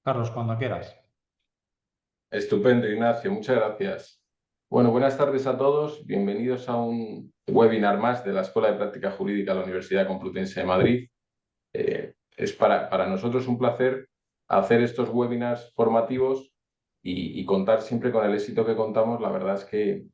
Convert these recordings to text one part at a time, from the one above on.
Carlos, cuando quieras. Estupendo, Ignacio, muchas gracias. Bueno, buenas tardes a todos. Bienvenidos a un webinar más de la Escuela de Práctica Jurídica de la Universidad Complutense de Madrid. Es para nosotros un placer hacer estos webinars formativos y contar siempre con el éxito que contamos. La verdad es que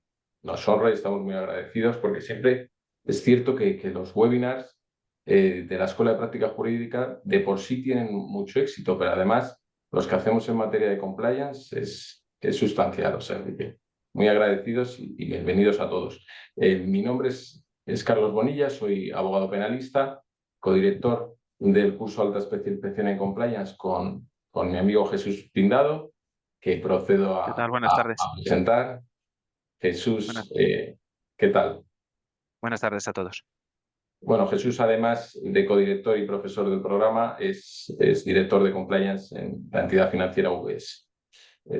nos honra y estamos muy agradecidos porque siempre es cierto que los webinars de la Escuela de Práctica Jurídica de por sí tienen mucho éxito, pero además los que hacemos en materia de compliance es sustancial. O sea, que muy agradecidos y bienvenidos a todos. Mi nombre es Carlos Bonilla, soy abogado penalista, codirector del curso Alta Especialización en Compliance con mi amigo Jesús Pindado, que procedo ¿Qué a tal? Buenas tardes. presentar. Buenas, Jesús, ¿qué tal? buenas tardes a todos. Bueno, Jesús, además de codirector y profesor del programa, es director de Compliance en la entidad financiera UBS.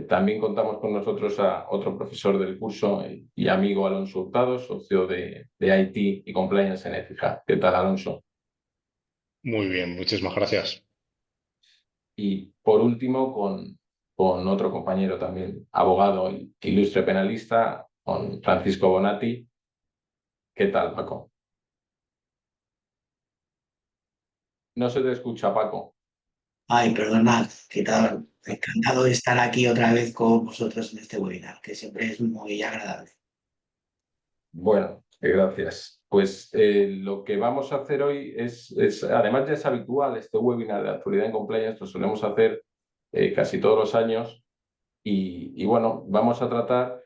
También contamos con nosotros a otro profesor del curso y amigo Alonso Hurtado, socio de IT y Compliance en Écija. ¿Qué tal, Alonso? Muy bien, muchísimas gracias. Y por último, con otro compañero también, abogado e ilustre penalista, con Francisco Bonatti. ¿Qué tal, Paco? No se te escucha, Paco. Ay, perdonad, ¿qué tal? Encantado de estar aquí otra vez con vosotros en este webinar, que siempre es muy agradable. Bueno, gracias. Pues lo que vamos a hacer hoy además ya es habitual este webinar de actualidad en compliance, lo solemos hacer casi todos los años y bueno, vamos a tratar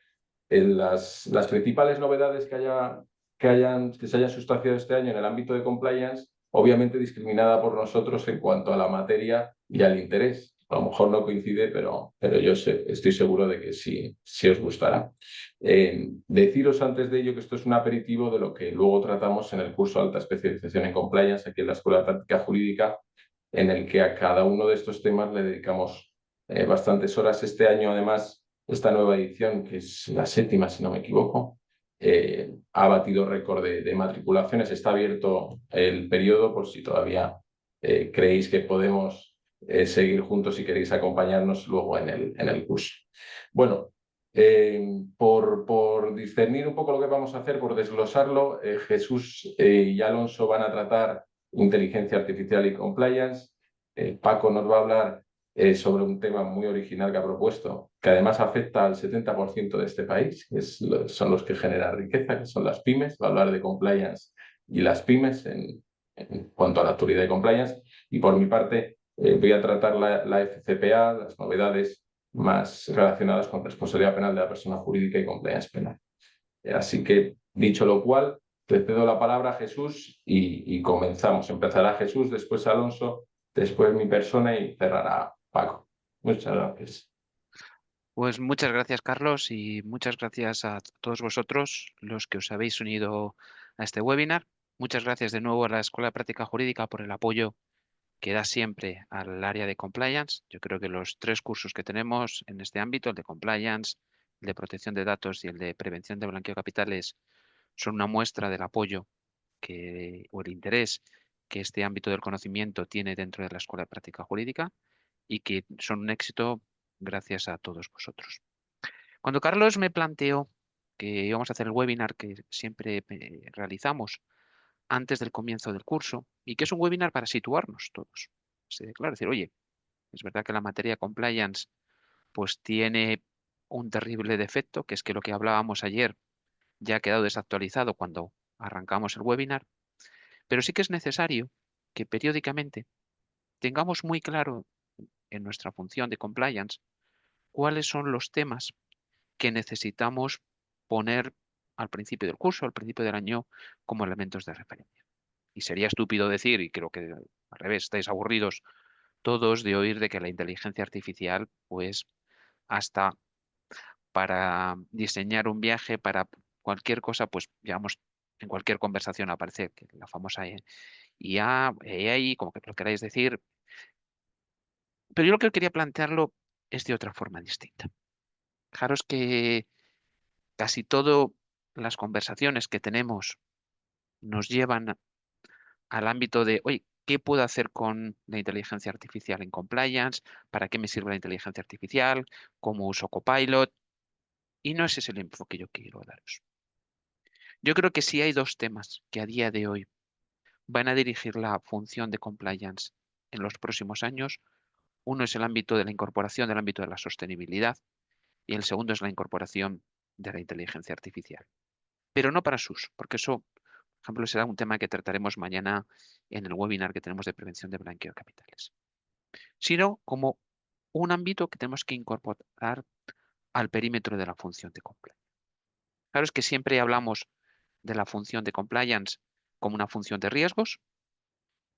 las principales novedades que se hayan sustanciado este año en el ámbito de compliance, obviamente discriminada por nosotros en cuanto a la materia y al interés. A lo mejor no coincide, pero yo estoy seguro de que sí os gustará. Deciros antes de ello que esto es un aperitivo de lo que luego tratamos en el curso Alta Especialización en Compliance aquí en la Escuela de Práctica Jurídica, en el que a cada uno de estos temas le dedicamos bastantes horas. Este año, además, esta nueva edición, que es la 7ª, si no me equivoco, ha batido récord de matriculaciones. Está abierto el periodo por si todavía creéis que podemos seguir juntos y queréis acompañarnos luego en el curso. Bueno, por discernir un poco lo que vamos a hacer, por desglosarlo, Jesús y Alonso van a tratar inteligencia artificial y compliance. Paco nos va a hablar sobre un tema muy original que ha propuesto, que además afecta al 70% de este país, que son los que generan riqueza, que son las pymes. Va a hablar de compliance y las pymes en cuanto a la actualidad de compliance. Y por mi parte, voy a tratar la FCPA, las novedades más relacionadas con responsabilidad penal de la persona jurídica y compliance penal. Así que, dicho lo cual, te cedo la palabra a Jesús y comenzamos. Empezará Jesús, después Alonso, después mi persona y cerrará Paco. Muchas gracias. Pues muchas gracias, Carlos, y muchas gracias a todos vosotros los que os habéis unido a este webinar. Muchas gracias de nuevo a la Escuela de Práctica Jurídica por el apoyo que da siempre al área de compliance. Yo creo que los tres cursos que tenemos en este ámbito, el de compliance, el de protección de datos y el de prevención de blanqueo de capitales, son una muestra del apoyo o el interés que este ámbito del conocimiento tiene dentro de la Escuela de Práctica Jurídica y que son un éxito gracias a todos vosotros. Cuando Carlos me planteó que íbamos a hacer el webinar que siempre realizamos antes del comienzo del curso y que es un webinar para situarnos todos, claro, decir, oye, es verdad que la materia compliance pues tiene un terrible defecto, que es que lo que hablábamos ayer ya ha quedado desactualizado cuando arrancamos el webinar, pero sí que es necesario que periódicamente tengamos muy claro en nuestra función de compliance cuáles son los temas que necesitamos poner al principio del curso, al principio del año, como elementos de referencia. Y sería estúpido decir, y creo que al revés, estáis aburridos todos de oír de que la inteligencia artificial, pues hasta para diseñar un viaje, para cualquier cosa, pues digamos, en cualquier conversación aparece la famosa IA, AI, como que lo queráis decir. Pero yo lo que quería plantearlo es de otra forma distinta. Fijaros que casi todas las conversaciones que tenemos nos llevan al ámbito de, oye, ¿Qué puedo hacer con la inteligencia artificial en compliance? ¿Para qué me sirve la inteligencia artificial? ¿Cómo uso Copilot? Y no ese es el enfoque que yo quiero daros. Yo creo que sí hay dos temas que a día de hoy van a dirigir la función de compliance en los próximos años. Uno es el ámbito de la incorporación del ámbito de la sostenibilidad y el segundo es la incorporación de la inteligencia artificial. Pero no para sus, porque eso, por ejemplo, será un tema que trataremos mañana en el webinar que tenemos de prevención de blanqueo de capitales, sino como un ámbito que tenemos que incorporar al perímetro de la función de compliance. Claro, es que siempre hablamos de la función de compliance como una función de riesgos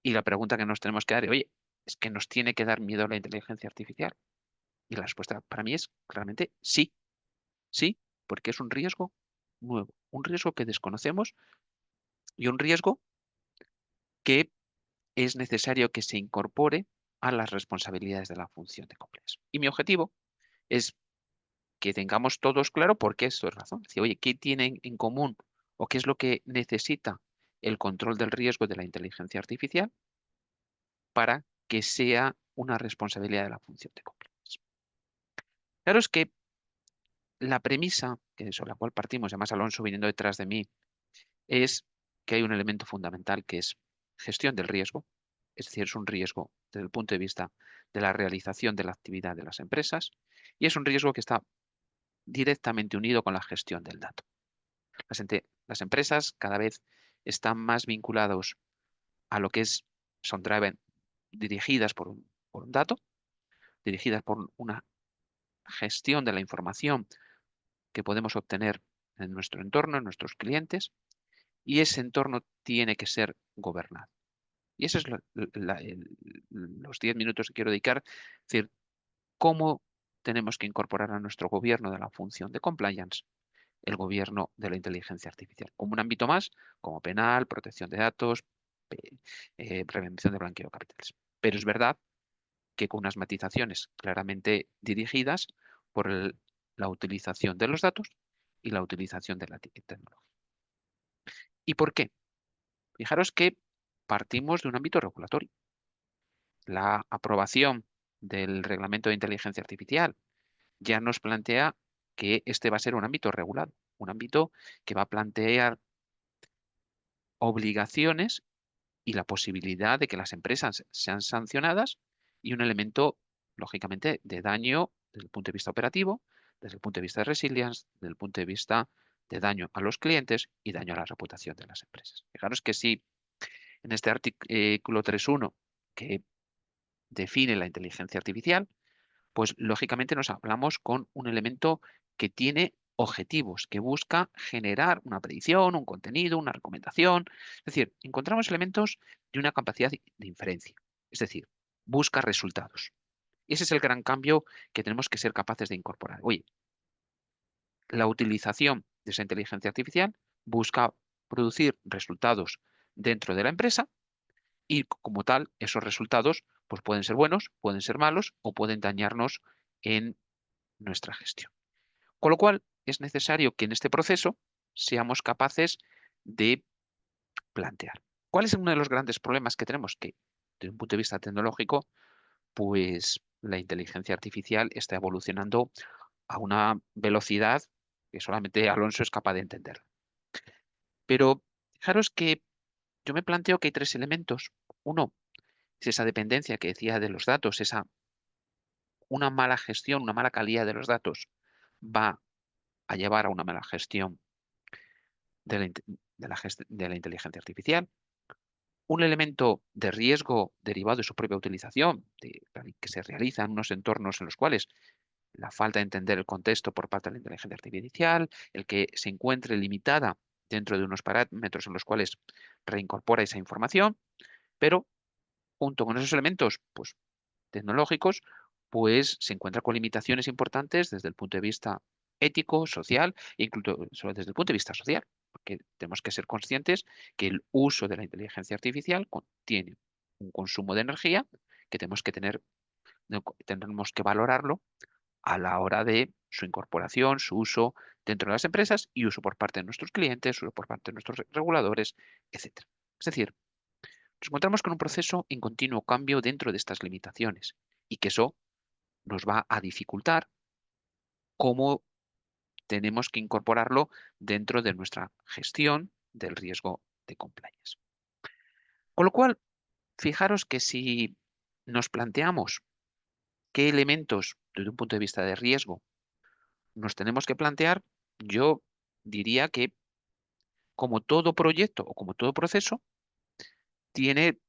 y la pregunta que nos tenemos que dar es, oye, ¿es que nos tiene que dar miedo la inteligencia artificial? Y la respuesta para mí es claramente sí, sí, porque es un riesgo nuevo, un riesgo que desconocemos y un riesgo que es necesario que se incorpore a las responsabilidades de la función de compliance. Y mi objetivo es que tengamos todos claro por qué esto es razón. Es decir, oye, ¿qué tienen en común o qué es lo que necesita el control del riesgo de la inteligencia artificial para que sea una responsabilidad de la función de compliance? Claro, es que la premisa sobre la cual partimos, además Alonso viniendo detrás de mí, es que hay un elemento fundamental que es gestión del riesgo, es decir, es un riesgo desde el punto de vista de la realización de la actividad de las empresas y es un riesgo que está directamente unido con la gestión del dato. Las empresas cada vez están más vinculados a lo que son driven dirigidas por un dato, dirigidas por una gestión de la información que podemos obtener en nuestro entorno, en nuestros clientes, y ese entorno tiene que ser gobernado. Y esos es los 10 minutos que quiero dedicar, es decir, cómo tenemos que incorporar a nuestro gobierno de la función de compliance el gobierno de la inteligencia artificial, como un ámbito más, como penal, protección de datos, prevención de blanqueo de capitales. Pero es verdad que con unas matizaciones claramente dirigidas por la utilización de los datos y la utilización de la tecnología. ¿Y por qué? Fijaros que partimos de un ámbito regulatorio. La aprobación del reglamento de inteligencia artificial ya nos plantea que este va a ser un ámbito regulado, un ámbito que va a plantear obligaciones y la posibilidad de que las empresas sean sancionadas y un elemento, lógicamente, de daño desde el punto de vista operativo, desde el punto de vista de resilience, desde el punto de vista de daño a los clientes y daño a la reputación de las empresas. Fijaros que si en este artículo 3.1 que define la inteligencia artificial, pues lógicamente nos hablamos con un elemento que tiene objetivos, que busca generar una predicción, un contenido, una recomendación. Es decir, encontramos elementos de una capacidad de inferencia. Es decir, busca resultados. Y ese es el gran cambio que tenemos que ser capaces de incorporar. Oye, la utilización de esa inteligencia artificial busca producir resultados dentro de la empresa y como tal, esos resultados pues pueden ser buenos, pueden ser malos o pueden dañarnos en nuestra gestión. Con lo cual, es necesario que en este proceso seamos capaces de plantear. ¿Cuál es uno de los grandes problemas que tenemos? Que desde un punto de vista tecnológico, pues la inteligencia artificial está evolucionando a una velocidad que solamente Alonso es capaz de entender. Pero fijaros que yo me planteo que hay tres elementos. Uno es esa dependencia que decía de los datos, una mala gestión, una mala calidad de los datos va a llevar a una mala gestión de la inteligencia artificial. Un elemento de riesgo derivado de su propia utilización, que se realiza en unos entornos en los cuales la falta de entender el contexto por parte de la inteligencia artificial, el que se encuentre limitada dentro de unos parámetros en los cuales reincorpora esa información, pero junto con esos elementos pues, tecnológicos, pues se encuentra con limitaciones importantes desde el punto de vista ético, social, e incluso desde el punto de vista social, porque tenemos que ser conscientes que el uso de la inteligencia artificial tiene un consumo de energía que tenemos que valorarlo a la hora de su incorporación, su uso dentro de las empresas y uso por parte de nuestros clientes, uso por parte de nuestros reguladores, etc. Es decir, Nos encontramos con un proceso en continuo cambio dentro de estas limitaciones y que eso nos va a dificultar cómo tenemos que incorporarlo dentro de nuestra gestión del riesgo de compliance. Con lo cual, fijaros que si nos planteamos qué elementos desde un punto de vista de riesgo nos tenemos que plantear, yo diría que como todo proyecto o como todo proceso, tiene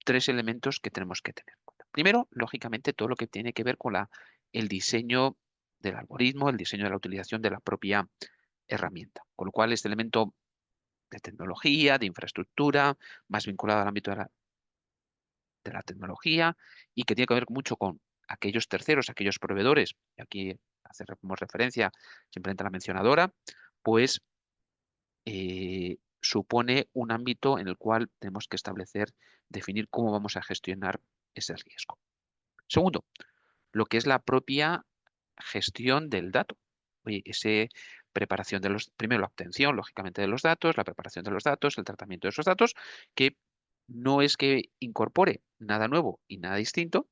tres elementos que tenemos que tener en cuenta. Primero, lógicamente, todo lo que tiene que ver con el diseño del algoritmo, el diseño de la utilización de la propia herramienta. Con lo cual, este elemento de tecnología, de infraestructura, más vinculado al ámbito de la tecnología y que tiene que ver mucho con aquellos terceros, aquellos proveedores, y aquí hacemos referencia simplemente a la mencionadora, pues supone un ámbito en el cual tenemos que establecer, definir cómo vamos a gestionar ese riesgo. Segundo, lo que es la propia gestión del dato. Oye, preparación de primero la obtención, lógicamente, de los datos, la preparación de los datos, el tratamiento de esos datos, que no es que incorpore nada nuevo y nada distinto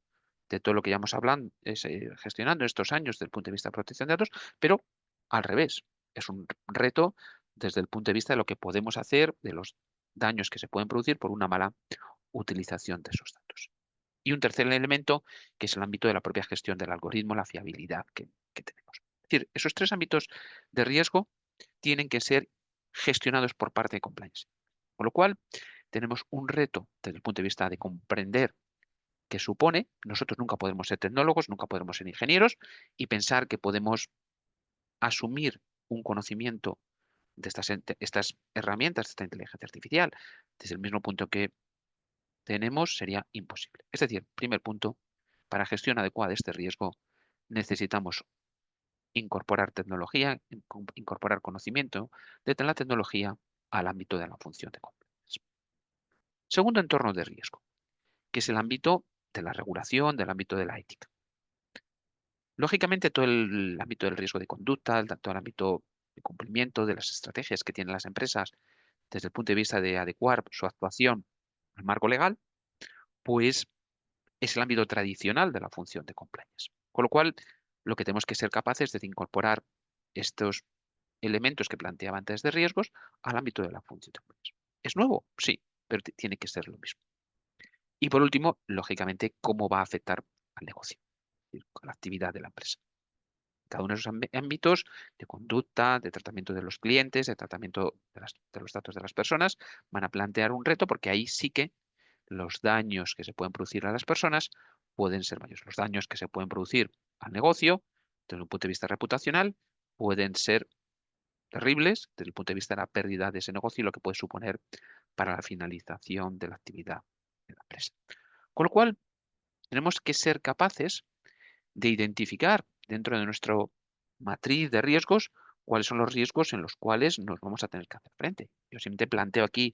de todo lo que ya hemos hablado, gestionando estos años desde el punto de vista de protección de datos, pero al revés, es un reto desde el punto de vista de lo que podemos hacer, de los daños que se pueden producir por una mala utilización de esos datos. Y un tercer elemento, que es el ámbito de la propia gestión del algoritmo, la fiabilidad que tenemos. Es decir, esos tres ámbitos de riesgo tienen que ser gestionados por parte de compliance. Con lo cual, tenemos un reto desde el punto de vista de comprender qué supone. Nosotros nunca podemos ser tecnólogos, nunca podemos ser ingenieros y pensar que podemos asumir un conocimiento de estas herramientas, de esta inteligencia artificial, desde el mismo punto que tenemos, sería imposible. Es decir, primer punto, para gestión adecuada de este riesgo necesitamos incorporar tecnología, incorporar conocimiento de la tecnología al ámbito de la función de compliance. Segundo entorno de riesgo, que es el ámbito de la regulación, del ámbito de la ética. Lógicamente, todo el ámbito del riesgo de conducta, todo el ámbito de cumplimiento de las estrategias que tienen las empresas desde el punto de vista de adecuar su actuación al marco legal, pues es el ámbito tradicional de la función de compliance. Con lo cual, lo que tenemos que ser capaces de incorporar estos elementos que planteaba antes de riesgos al ámbito de la función de compliance. ¿Es nuevo? Sí, pero tiene que ser lo mismo. Y por último, lógicamente, cómo va a afectar al negocio, es decir, con la actividad de la empresa. Cada uno de esos ámbitos de conducta, de tratamiento de los clientes, de tratamiento de los datos de las personas, van a plantear un reto porque ahí sí que los daños que se pueden producir a las personas pueden ser mayores. Los daños que se pueden producir al negocio, desde un punto de vista reputacional, pueden ser terribles desde el punto de vista de la pérdida de ese negocio y lo que puede suponer para la finalización de la actividad de la empresa. Con lo cual, tenemos que ser capaces de identificar dentro de nuestra matriz de riesgos cuáles son los riesgos en los cuales nos vamos a tener que hacer frente. Yo simplemente planteo aquí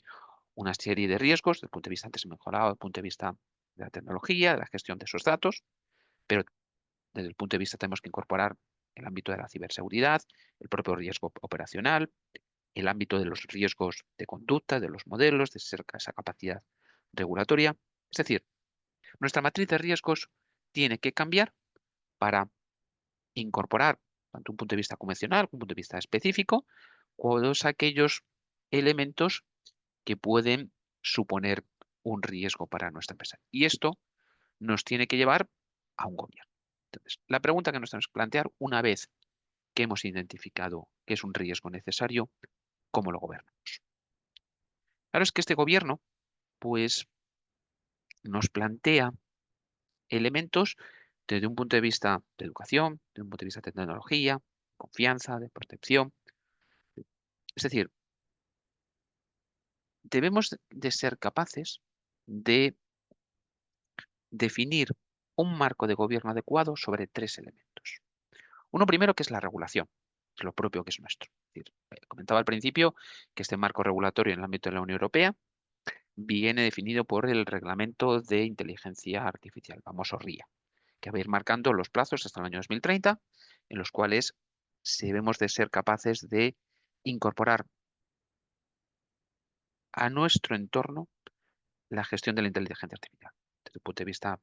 una serie de riesgos desde el punto de vista antes mejorado, desde el punto de vista de la tecnología, de la gestión de esos datos, pero desde el punto de vista tenemos que incorporar el ámbito de la ciberseguridad, el propio riesgo operacional, el ámbito de los riesgos de conducta, de los modelos, de esa capacidad regulatoria. Es decir, nuestra matriz de riesgos tiene que cambiar para incorporar, tanto un punto de vista convencional como un punto de vista específico, todos aquellos elementos que pueden suponer un riesgo para nuestra empresa. Y esto nos tiene que llevar a un gobierno. Entonces, la pregunta que nos tenemos que plantear una vez que hemos identificado que es un riesgo necesario, ¿cómo lo gobernamos? Claro, es que este gobierno, pues, nos plantea elementos desde un punto de vista de educación, desde un punto de vista de tecnología, confianza, de protección. Es decir, debemos de ser capaces de definir un marco de gobierno adecuado sobre tres elementos. Uno primero que es la regulación, es lo propio que es nuestro. Es decir, comentaba al principio que este marco regulatorio en el ámbito de la Unión Europea viene definido por el Reglamento de Inteligencia Artificial, famoso RIA, que va a ir marcando los plazos hasta el año 2030, en los cuales debemos de ser capaces de incorporar a nuestro entorno la gestión de la inteligencia artificial. Desde el punto de vista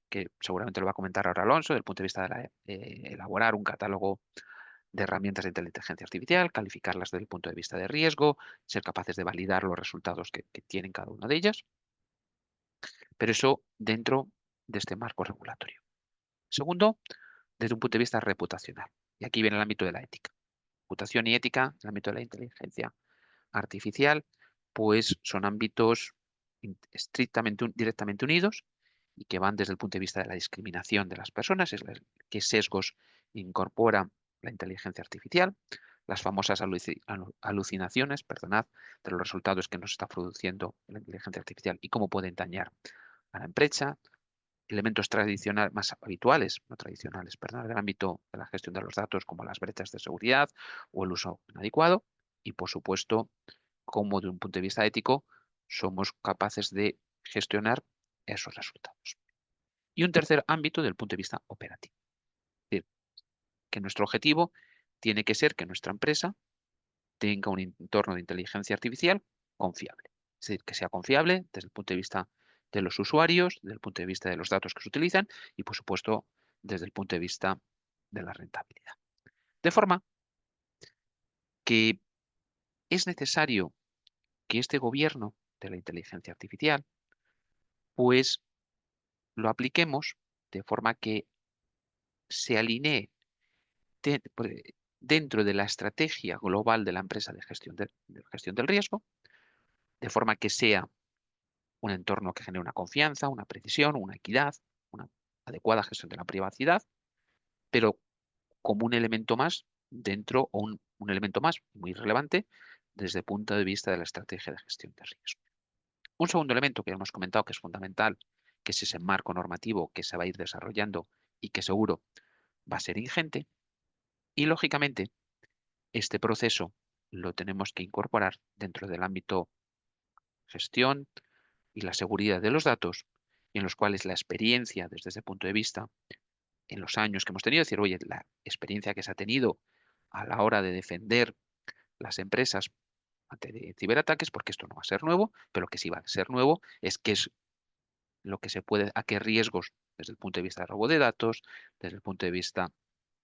que seguramente lo va a comentar ahora Alonso, desde el punto de vista de elaborar un catálogo de herramientas de inteligencia artificial, calificarlas desde el punto de vista de riesgo, ser capaces de validar los resultados que tienen cada una de ellas, pero eso dentro de este marco regulatorio. Segundo, desde un punto de vista reputacional. Y aquí viene el ámbito de la ética. Reputación y ética, el ámbito de la inteligencia artificial, pues son ámbitos estrictamente, directamente unidos y que van desde el punto de vista de la discriminación de las personas, es qué sesgos incorpora la inteligencia artificial, las famosas alucinaciones, perdonad, de los resultados que nos está produciendo la inteligencia artificial y cómo pueden dañar a la empresa, elementos tradicionales más habituales, no tradicionales, perdón, del ámbito de la gestión de los datos como las brechas de seguridad o el uso inadecuado y, por supuesto, cómo de un punto de vista ético somos capaces de gestionar esos resultados. Y un tercer ámbito del punto de vista operativo. Es decir, que nuestro objetivo tiene que ser que nuestra empresa tenga un entorno de inteligencia artificial confiable. Es decir, que sea confiable desde el punto de vista de los usuarios, desde el punto de vista de los datos que se utilizan y, por supuesto, desde el punto de vista de la rentabilidad. De forma que es necesario que este gobierno de la inteligencia artificial, pues lo apliquemos de forma que se alinee dentro de la estrategia global de la empresa de gestión del riesgo, de forma que sea un entorno que genere una confianza, una precisión, una equidad, una adecuada gestión de la privacidad, pero como un elemento más dentro, o un elemento más muy relevante desde el punto de vista de la estrategia de gestión de riesgo. Un segundo elemento que hemos comentado que es fundamental, que es ese marco normativo que se va a ir desarrollando y que seguro va a ser ingente, y lógicamente este proceso lo tenemos que incorporar dentro del ámbito gestión y la seguridad de los datos, en los cuales la experiencia desde ese punto de vista, en los años que hemos tenido, es decir, oye, la experiencia que se ha tenido a la hora de defender las empresas ante ciberataques, porque esto no va a ser nuevo, pero lo que sí va a ser nuevo es que es lo que se puede, a qué riesgos desde el punto de vista de robo de datos, desde el punto de vista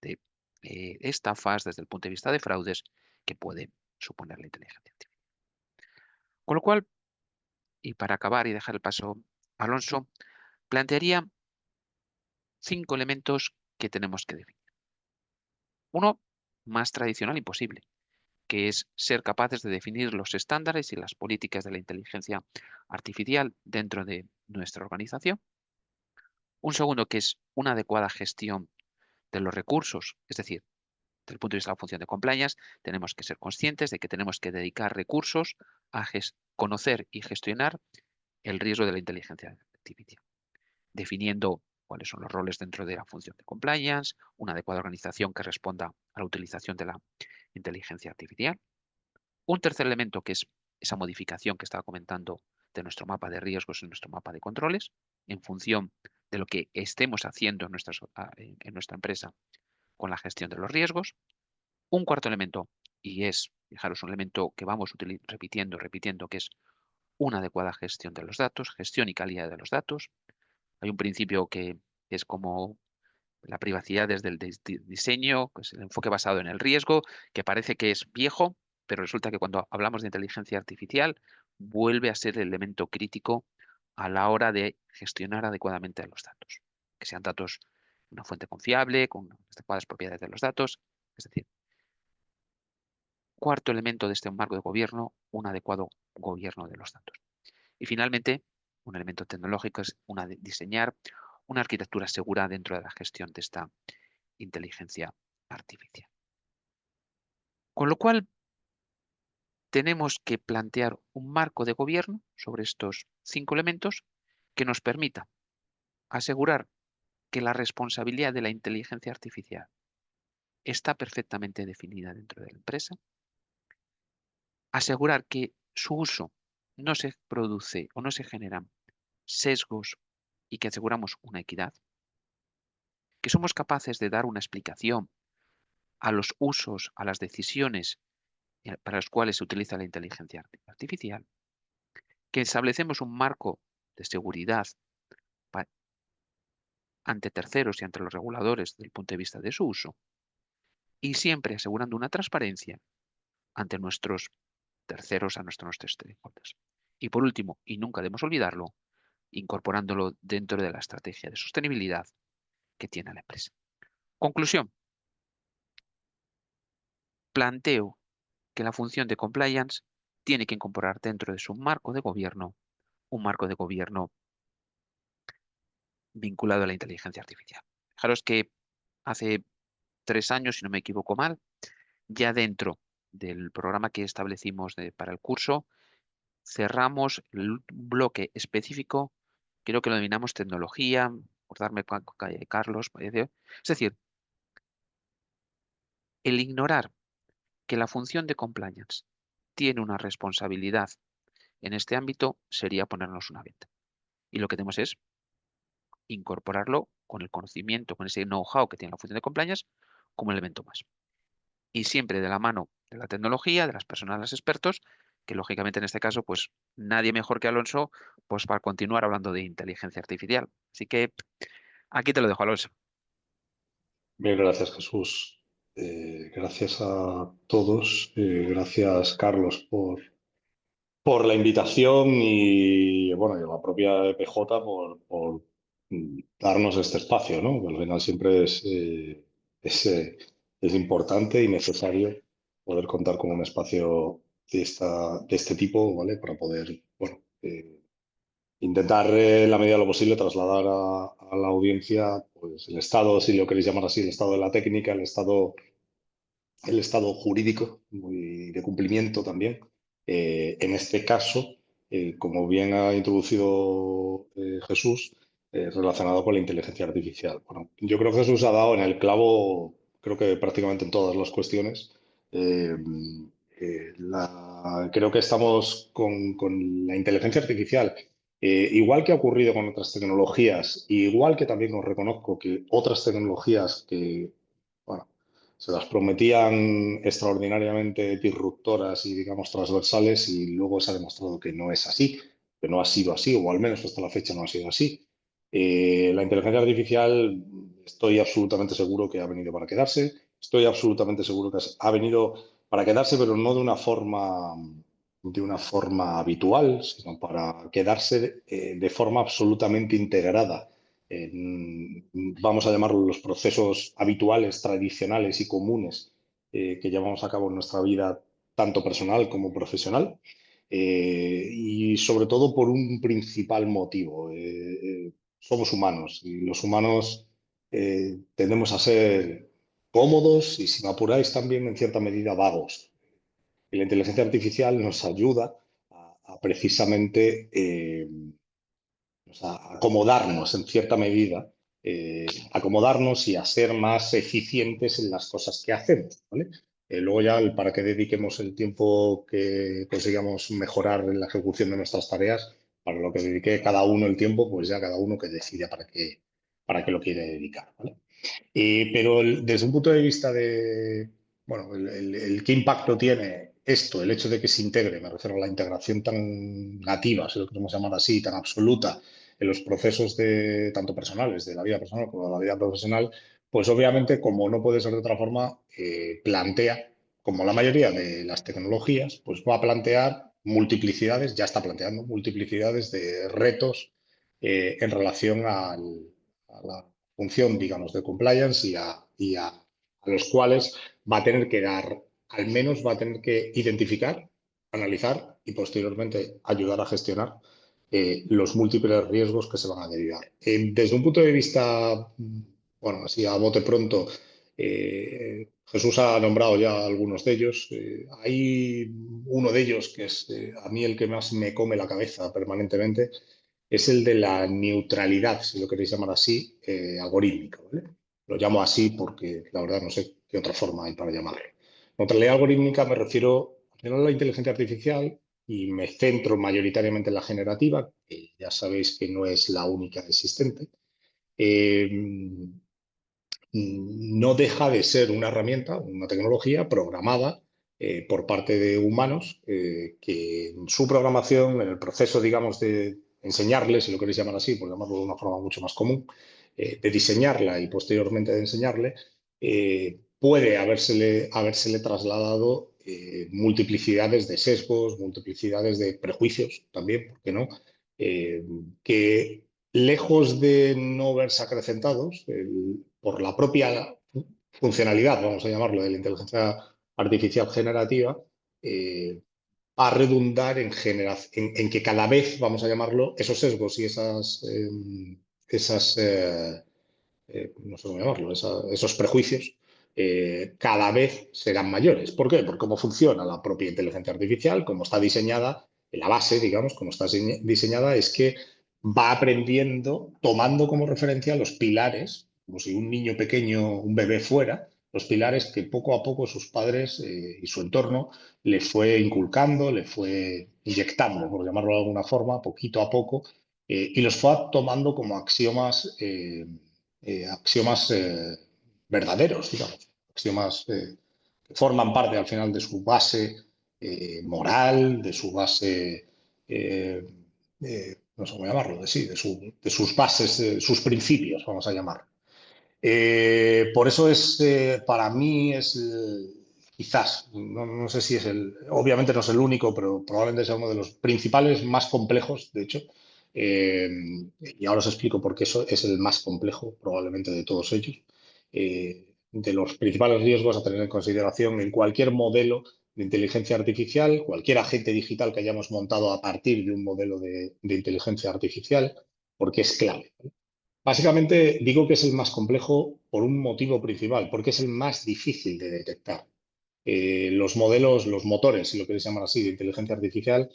de estafas, desde el punto de vista de fraudes que puede suponer la inteligencia artificial. Con lo cual, y para acabar y dejar el paso a Alonso, plantearía 5 elementos que tenemos que definir. Uno, más tradicional imposible, que es ser capaces de definir los estándares y las políticas de la inteligencia artificial dentro de nuestra organización. Un segundo, que es una adecuada gestión de los recursos, es decir, desde el punto de vista de la función de compliance, tenemos que ser conscientes de que tenemos que dedicar recursos a conocer y gestionar el riesgo de la inteligencia artificial, definiendo cuáles son los roles dentro de la función de compliance, una adecuada organización que responda a la utilización de la inteligencia artificial. Un tercer elemento que es esa modificación que estaba comentando de nuestro mapa de riesgos y nuestro mapa de controles, en función de lo que estemos haciendo en nuestra empresa con la gestión de los riesgos. Un cuarto elemento, y es, fijaros, un elemento que vamos repitiendo, que es una adecuada gestión de los datos, gestión y calidad de los datos. Hay un principio que es como la privacidad desde el diseño, que es el enfoque basado en el riesgo, que parece que es viejo, pero resulta que cuando hablamos de inteligencia artificial vuelve a ser el elemento crítico a la hora de gestionar adecuadamente los datos. Que sean datos de una fuente confiable, con adecuadas propiedades de los datos. Es decir, cuarto elemento de este marco de gobierno, un adecuado gobierno de los datos. Y finalmente, un elemento tecnológico es diseñar una arquitectura segura dentro de la gestión de esta inteligencia artificial. Con lo cual, tenemos que plantear un marco de gobierno sobre estos 5 elementos que nos permita asegurar que la responsabilidad de la inteligencia artificial está perfectamente definida dentro de la empresa, asegurar que su uso no se produce o no se generan sesgos y que aseguramos una equidad, que somos capaces de dar una explicación a los usos, a las decisiones para los cuales se utiliza la inteligencia artificial que establecemos un marco de seguridad ante terceros y ante los reguladores desde el punto de vista de su uso, y siempre asegurando una transparencia ante nuestros terceros, a nuestros stakeholders. Y por último, y nunca debemos olvidarlo, incorporándolo dentro de la estrategia de sostenibilidad que tiene la empresa. Conclusión. Planteo que la función de compliance tiene que incorporar dentro de su marco de gobierno un marco de gobierno vinculado a la inteligencia artificial. Fijaros que hace 3 años, si no me equivoco mal, ya dentro del programa que establecimos para el curso, cerramos el bloque específico, creo que lo denominamos tecnología, acordarme Carlos, es decir, el ignorar que la función de compliance tiene una responsabilidad en este ámbito sería ponernos una venta. Y lo que tenemos es incorporarlo con el conocimiento, con ese know-how que tiene la función de compliance como elemento más. Y siempre de la mano de la tecnología, de las personas, los expertos, que lógicamente en este caso, pues nadie mejor que Alonso, pues para continuar hablando de inteligencia artificial. Así que aquí te lo dejo, Alonso. Bien, gracias, Jesús. Gracias a todos. Gracias, Carlos, por la invitación y, bueno, y a la propia EPJ por darnos este espacio, ¿no? Que al final siempre es importante y necesario poder contar con un espacio de este tipo, ¿vale? Para poder, bueno, intentar, en la medida de lo posible, trasladar a la audiencia, pues, el estado, si lo queréis llamar así, el estado de la técnica, el estado jurídico y de cumplimiento también. En este caso, como bien ha introducido Jesús, relacionado con la inteligencia artificial. Bueno, yo creo que Jesús ha dado en el clavo, creo que prácticamente en todas las cuestiones. Eh, Creo que estamos con la inteligencia artificial. Igual que ha ocurrido con otras tecnologías, igual que también os reconozco que otras tecnologías que, bueno, se las prometían extraordinariamente disruptoras y, digamos, transversales, y luego se ha demostrado que no es así, que no ha sido así, o al menos hasta la fecha no ha sido así. La inteligencia artificial, estoy absolutamente seguro que ha venido para quedarse. Estoy absolutamente seguro que ha venido para quedarse, pero no de una forma habitual, sino para quedarse de forma absolutamente integrada en, vamos a llamarlo, los procesos habituales, tradicionales y comunes que llevamos a cabo en nuestra vida, tanto personal como profesional. Y sobre todo por un principal motivo. Somos humanos y los humanos tendemos a ser cómodos y, si me apuráis, también en cierta medida vagos. Y la inteligencia artificial nos ayuda a precisamente a acomodarnos en cierta medida, acomodarnos y a ser más eficientes en las cosas que hacemos, ¿vale? Luego ya para que dediquemos el tiempo que consigamos mejorar en la ejecución de nuestras tareas, para lo que dedique cada uno el tiempo, pues ya cada uno que decida para qué lo quiere dedicar, ¿vale? Pero desde un punto de vista de, bueno, qué impacto tiene esto, el hecho de que se integre, me refiero a la integración tan nativa, si lo queremos llamar así, tan absoluta en los procesos tanto personales, de la vida personal como de la vida profesional, pues obviamente, como no puede ser de otra forma, plantea, como la mayoría de las tecnologías, pues va a plantear multiplicidades, ya está planteando multiplicidades de retos en relación a la función, digamos, de compliance a los cuales va a tener que dar, al menos va a tener que identificar, analizar y posteriormente ayudar a gestionar los múltiples riesgos que se van a derivar. Desde un punto de vista, bueno, así a bote pronto, Jesús ha nombrado ya algunos de ellos. Hay uno de ellos que es a mí el que más me come la cabeza permanentemente, es el de la neutralidad, si lo queréis llamar así, algorítmica, ¿vale? Lo llamo así porque la verdad no sé qué otra forma hay para llamarlo. Neutralidad algorítmica me refiero a la inteligencia artificial y me centro mayoritariamente en la generativa, que ya sabéis que no es la única existente. No deja de ser una herramienta, una tecnología programada por parte de humanos que en su programación, en el proceso, digamos, de enseñarles, si lo queréis llamar así, por llamarlo de una forma mucho más común, de diseñarla y posteriormente de enseñarle, puede habérsele trasladado multiplicidades de sesgos, multiplicidades de prejuicios también, ¿por qué no? Que lejos de no verse acrecentados por la propia funcionalidad, vamos a llamarlo, de la inteligencia artificial generativa, a redundar en que cada vez, vamos a llamarlo, esos sesgos y no sé cómo llamarlo, esos prejuicios, cada vez serán mayores. ¿Por qué? Por cómo funciona la propia inteligencia artificial, cómo está diseñada, la base, digamos, cómo está diseñada, es que va aprendiendo, tomando como referencia los pilares, como si un niño pequeño, un bebé fuera, los pilares que poco a poco sus padres y su entorno le fue inculcando, le fue inyectando, por llamarlo de alguna forma, poquito a poco, y los fue tomando como axiomas verdaderos, digamos, axiomas que forman parte al final de su base moral, de su base, no sé cómo llamarlo, de sus bases, sus principios, vamos a llamar. Por eso para mí es quizás, no sé si es obviamente no es el único, pero probablemente sea uno de los principales más complejos, de hecho, eh, y ahora os explico por qué eso es el más complejo probablemente de todos ellos, de los principales riesgos a tener en consideración en cualquier modelo de inteligencia artificial, cualquier agente digital que hayamos montado a partir de un modelo de inteligencia artificial, porque es clave. Básicamente digo que es el más complejo por un motivo principal, porque es el más difícil de detectar. Los modelos, los motores, si lo queréis llamar así, de inteligencia artificial,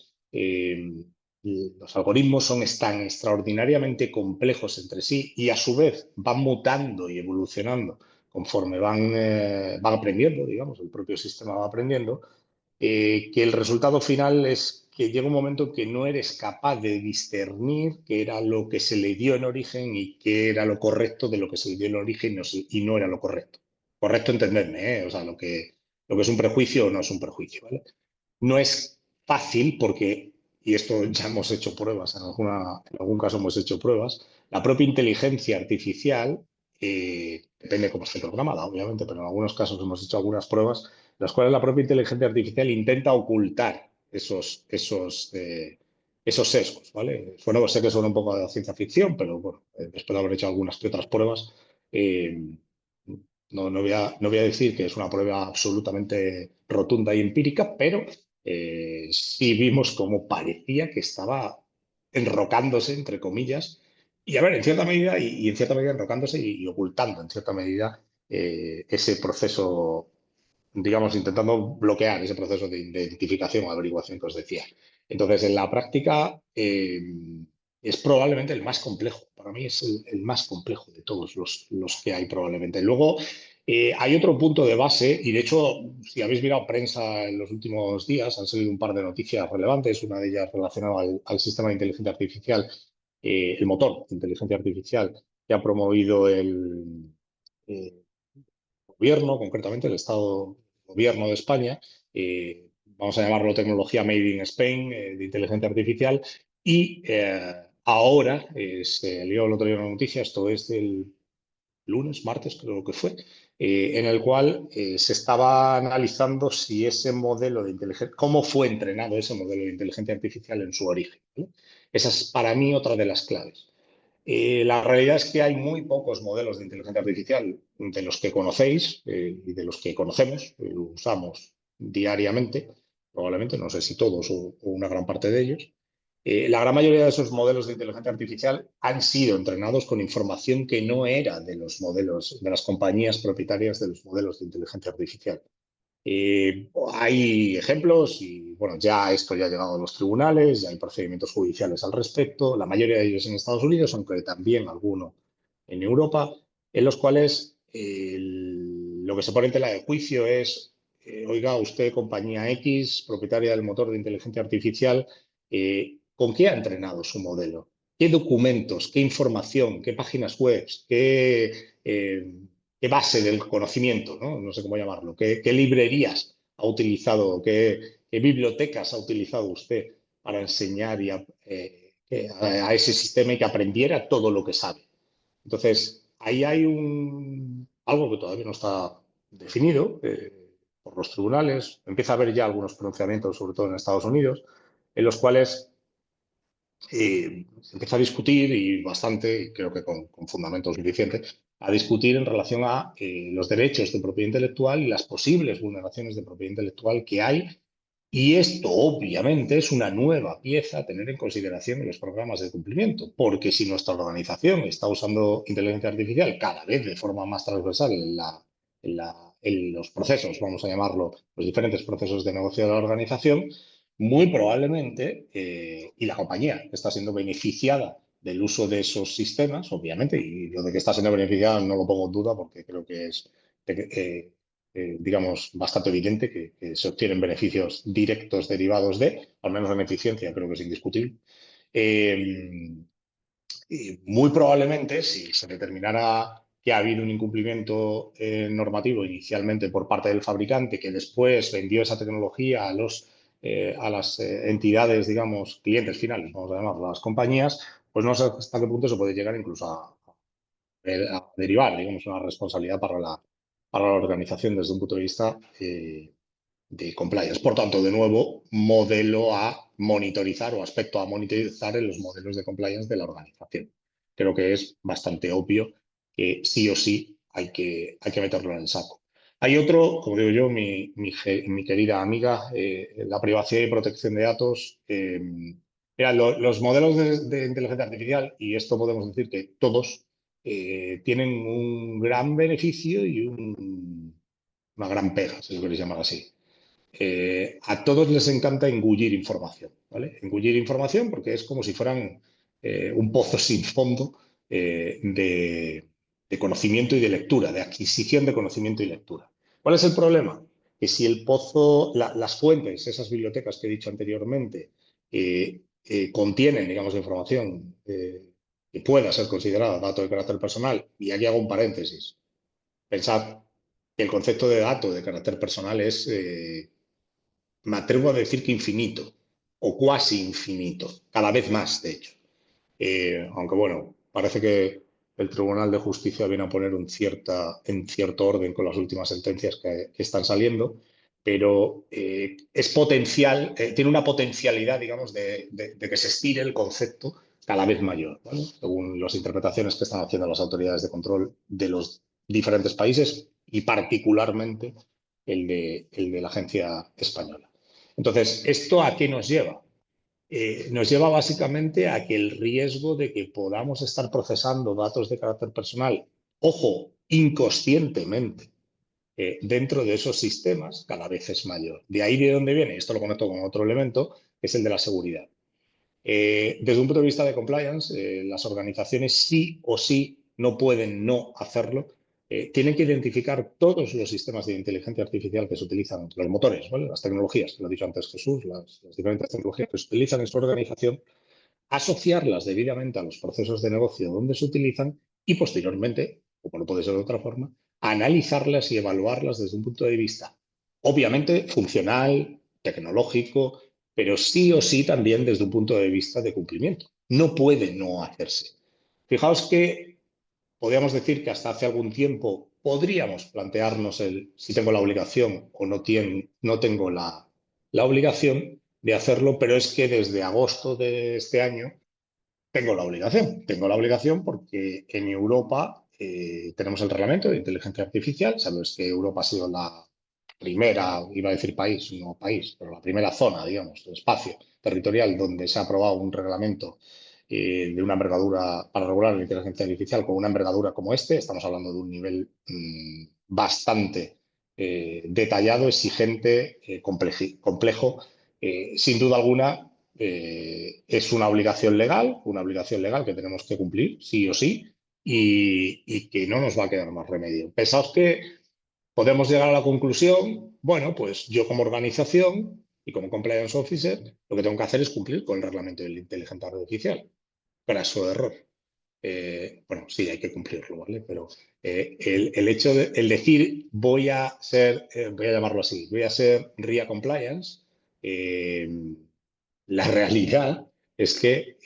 los algoritmos son tan extraordinariamente complejos entre sí y a su vez van mutando y evolucionando conforme van aprendiendo, digamos, el propio sistema va aprendiendo, que el resultado final es que llega un momento que no eres capaz de discernir qué era lo que se le dio en origen y qué era lo correcto de lo que se le dio en origen y no era lo correcto. Correcto, entenderme, ¿eh? O sea, lo que es un prejuicio o no es un prejuicio, ¿vale? No es fácil porque, y esto ya hemos hecho pruebas, en algún caso hemos hecho pruebas, la propia inteligencia artificial, depende cómo esté programada, obviamente, pero en algunos casos hemos hecho algunas pruebas en las cuales la propia inteligencia artificial intenta ocultar esos sesgos, ¿vale? Bueno, sé que suena un poco de ciencia ficción, pero bueno, después de haber hecho algunas que otras pruebas, no voy a decir que es una prueba absolutamente rotunda y empírica, pero sí vimos cómo parecía que estaba enrocándose, entre comillas, y a ver, en cierta medida, y en cierta medida enrocándose y ocultando, en cierta medida, ese proceso, digamos, intentando bloquear ese proceso de identificación o averiguación que os decía. Entonces, en la práctica, es probablemente el más complejo. Para mí es el más complejo de todos los que hay probablemente. Luego, hay otro punto de base, y de hecho, si habéis mirado prensa en los últimos días, han salido un par de noticias relevantes, una de ellas relacionada al sistema de inteligencia artificial, el motor de inteligencia artificial que ha promovido el gobierno, concretamente el Estado Gobierno de España, vamos a llamarlo tecnología Made in Spain, de inteligencia artificial, y ahora, se lió el otro día una noticia, esto es del lunes, martes creo que fue, en el cual se estaba analizando si ese modelo de inteligencia, cómo fue entrenado ese modelo de inteligencia artificial en su origen, ¿vale? Esa es para mí otra de las claves. La realidad es que hay muy pocos modelos de inteligencia artificial de los que conocéis y de los que conocemos, usamos diariamente, probablemente, no sé si todos o una gran parte de ellos. La gran mayoría de esos modelos de inteligencia artificial han sido entrenados con información que no era de los modelos, de las compañías propietarias de los modelos de inteligencia artificial. Hay ejemplos y bueno, ya esto ya ha llegado a los tribunales, ya hay procedimientos judiciales al respecto, la mayoría de ellos en Estados Unidos, aunque también alguno en Europa, en los cuales lo que se pone en tela de juicio es, oiga, usted, compañía X, propietaria del motor de inteligencia artificial, ¿con qué ha entrenado su modelo? ¿Qué documentos, qué información, qué páginas web, qué base del conocimiento, ¿no? No sé cómo llamarlo, qué librerías ha utilizado, qué bibliotecas ha utilizado usted para enseñar a ese sistema y que aprendiera todo lo que sabe. Entonces, ahí hay algo que todavía no está definido por los tribunales. Empieza a haber ya algunos pronunciamientos, sobre todo en Estados Unidos, en los cuales se empieza a discutir, y bastante, y creo que con fundamentos suficientes, a discutir en relación a los derechos de propiedad intelectual y las posibles vulneraciones de propiedad intelectual que hay. Y esto, obviamente, es una nueva pieza a tener en consideración en los programas de cumplimiento, porque si nuestra organización está usando inteligencia artificial cada vez de forma más transversal en los procesos, vamos a llamarlo, los diferentes procesos de negocio de la organización, muy probablemente, y la compañía está siendo beneficiada del uso de esos sistemas, obviamente, y lo de que está siendo beneficiada no lo pongo en duda porque creo que es digamos, bastante evidente que se obtienen beneficios directos derivados de, al menos en eficiencia, creo que es indiscutible. Y muy probablemente, si se determinara que ha habido un incumplimiento normativo inicialmente por parte del fabricante, que después vendió esa tecnología a las entidades, digamos, clientes finales, vamos a llamarlo, las compañías, pues no sé hasta qué punto se puede llegar incluso a derivar, digamos, una responsabilidad para la organización desde un punto de vista de compliance. Por tanto, de nuevo, modelo a monitorizar o aspecto a monitorizar en los modelos de compliance de la organización. Creo que es bastante obvio que sí o sí hay que meterlo en el saco. Hay otro, como digo yo, mi querida amiga, la privacidad y protección de datos. Mira, los modelos de inteligencia artificial, y esto podemos decir que todos, tienen un gran beneficio y una gran pega, si lo queréis llamar así. A todos les encanta engullir información, ¿vale? Engullir información porque es como si fueran un pozo sin fondo de conocimiento y de lectura, de adquisición de conocimiento y lectura. ¿Cuál es el problema? Que si el pozo, las fuentes, esas bibliotecas que he dicho anteriormente, contienen, digamos, información que pueda ser considerada dato de carácter personal, y aquí hago un paréntesis, pensad que el concepto de dato de carácter personal es me atrevo a decir que infinito o cuasi infinito, cada vez más, de hecho. Aunque bueno, parece que el Tribunal de Justicia viene a poner en cierto orden con las últimas sentencias que están saliendo, pero es potencial, tiene una potencialidad, digamos, de que se estire el concepto cada vez mayor, ¿vale? Según las interpretaciones que están haciendo las autoridades de control de los diferentes países y particularmente el de la agencia española. Entonces, ¿esto a qué nos lleva? Nos lleva básicamente a que el riesgo de que podamos estar procesando datos de carácter personal, ojo, inconscientemente, dentro de esos sistemas, cada vez es mayor. De ahí de dónde viene, esto lo conecto con otro elemento, que es el de la seguridad. Desde un punto de vista de compliance, las organizaciones sí o sí no pueden no hacerlo. Tienen que identificar todos los sistemas de inteligencia artificial que se utilizan, los motores, ¿vale? Las tecnologías, que lo ha dicho antes Jesús, las diferentes tecnologías que se utilizan en su organización, asociarlas debidamente a los procesos de negocio donde se utilizan y posteriormente, como no puede ser de otra forma, analizarlas y evaluarlas desde un punto de vista, obviamente, funcional, tecnológico, pero sí o sí también desde un punto de vista de cumplimiento. No puede no hacerse. Fijaos que podríamos decir que hasta hace algún tiempo podríamos plantearnos si tengo la obligación o no tengo la obligación de hacerlo, pero es que desde agosto de este año tengo la obligación. Tengo la obligación porque en Europa tenemos el reglamento de inteligencia artificial. Sabes que Europa ha sido la primera, iba a decir país, no país, pero la primera zona, digamos, de espacio territorial donde se ha aprobado un reglamento de una envergadura para regular la inteligencia artificial con una envergadura como este. Estamos hablando de un nivel bastante detallado, exigente, complejo. Sin duda alguna, es una obligación legal que tenemos que cumplir, sí o sí, y que no nos va a quedar más remedio. Pensaos que podemos llegar a la conclusión, bueno, pues yo como organización y como compliance officer, lo que tengo que hacer es cumplir con el reglamento de la inteligencia artificial. Graso error. bueno, sí, hay que cumplirlo, ¿vale? Pero el hecho de el decir voy a llamarlo así, voy a ser RIA compliance, la realidad es que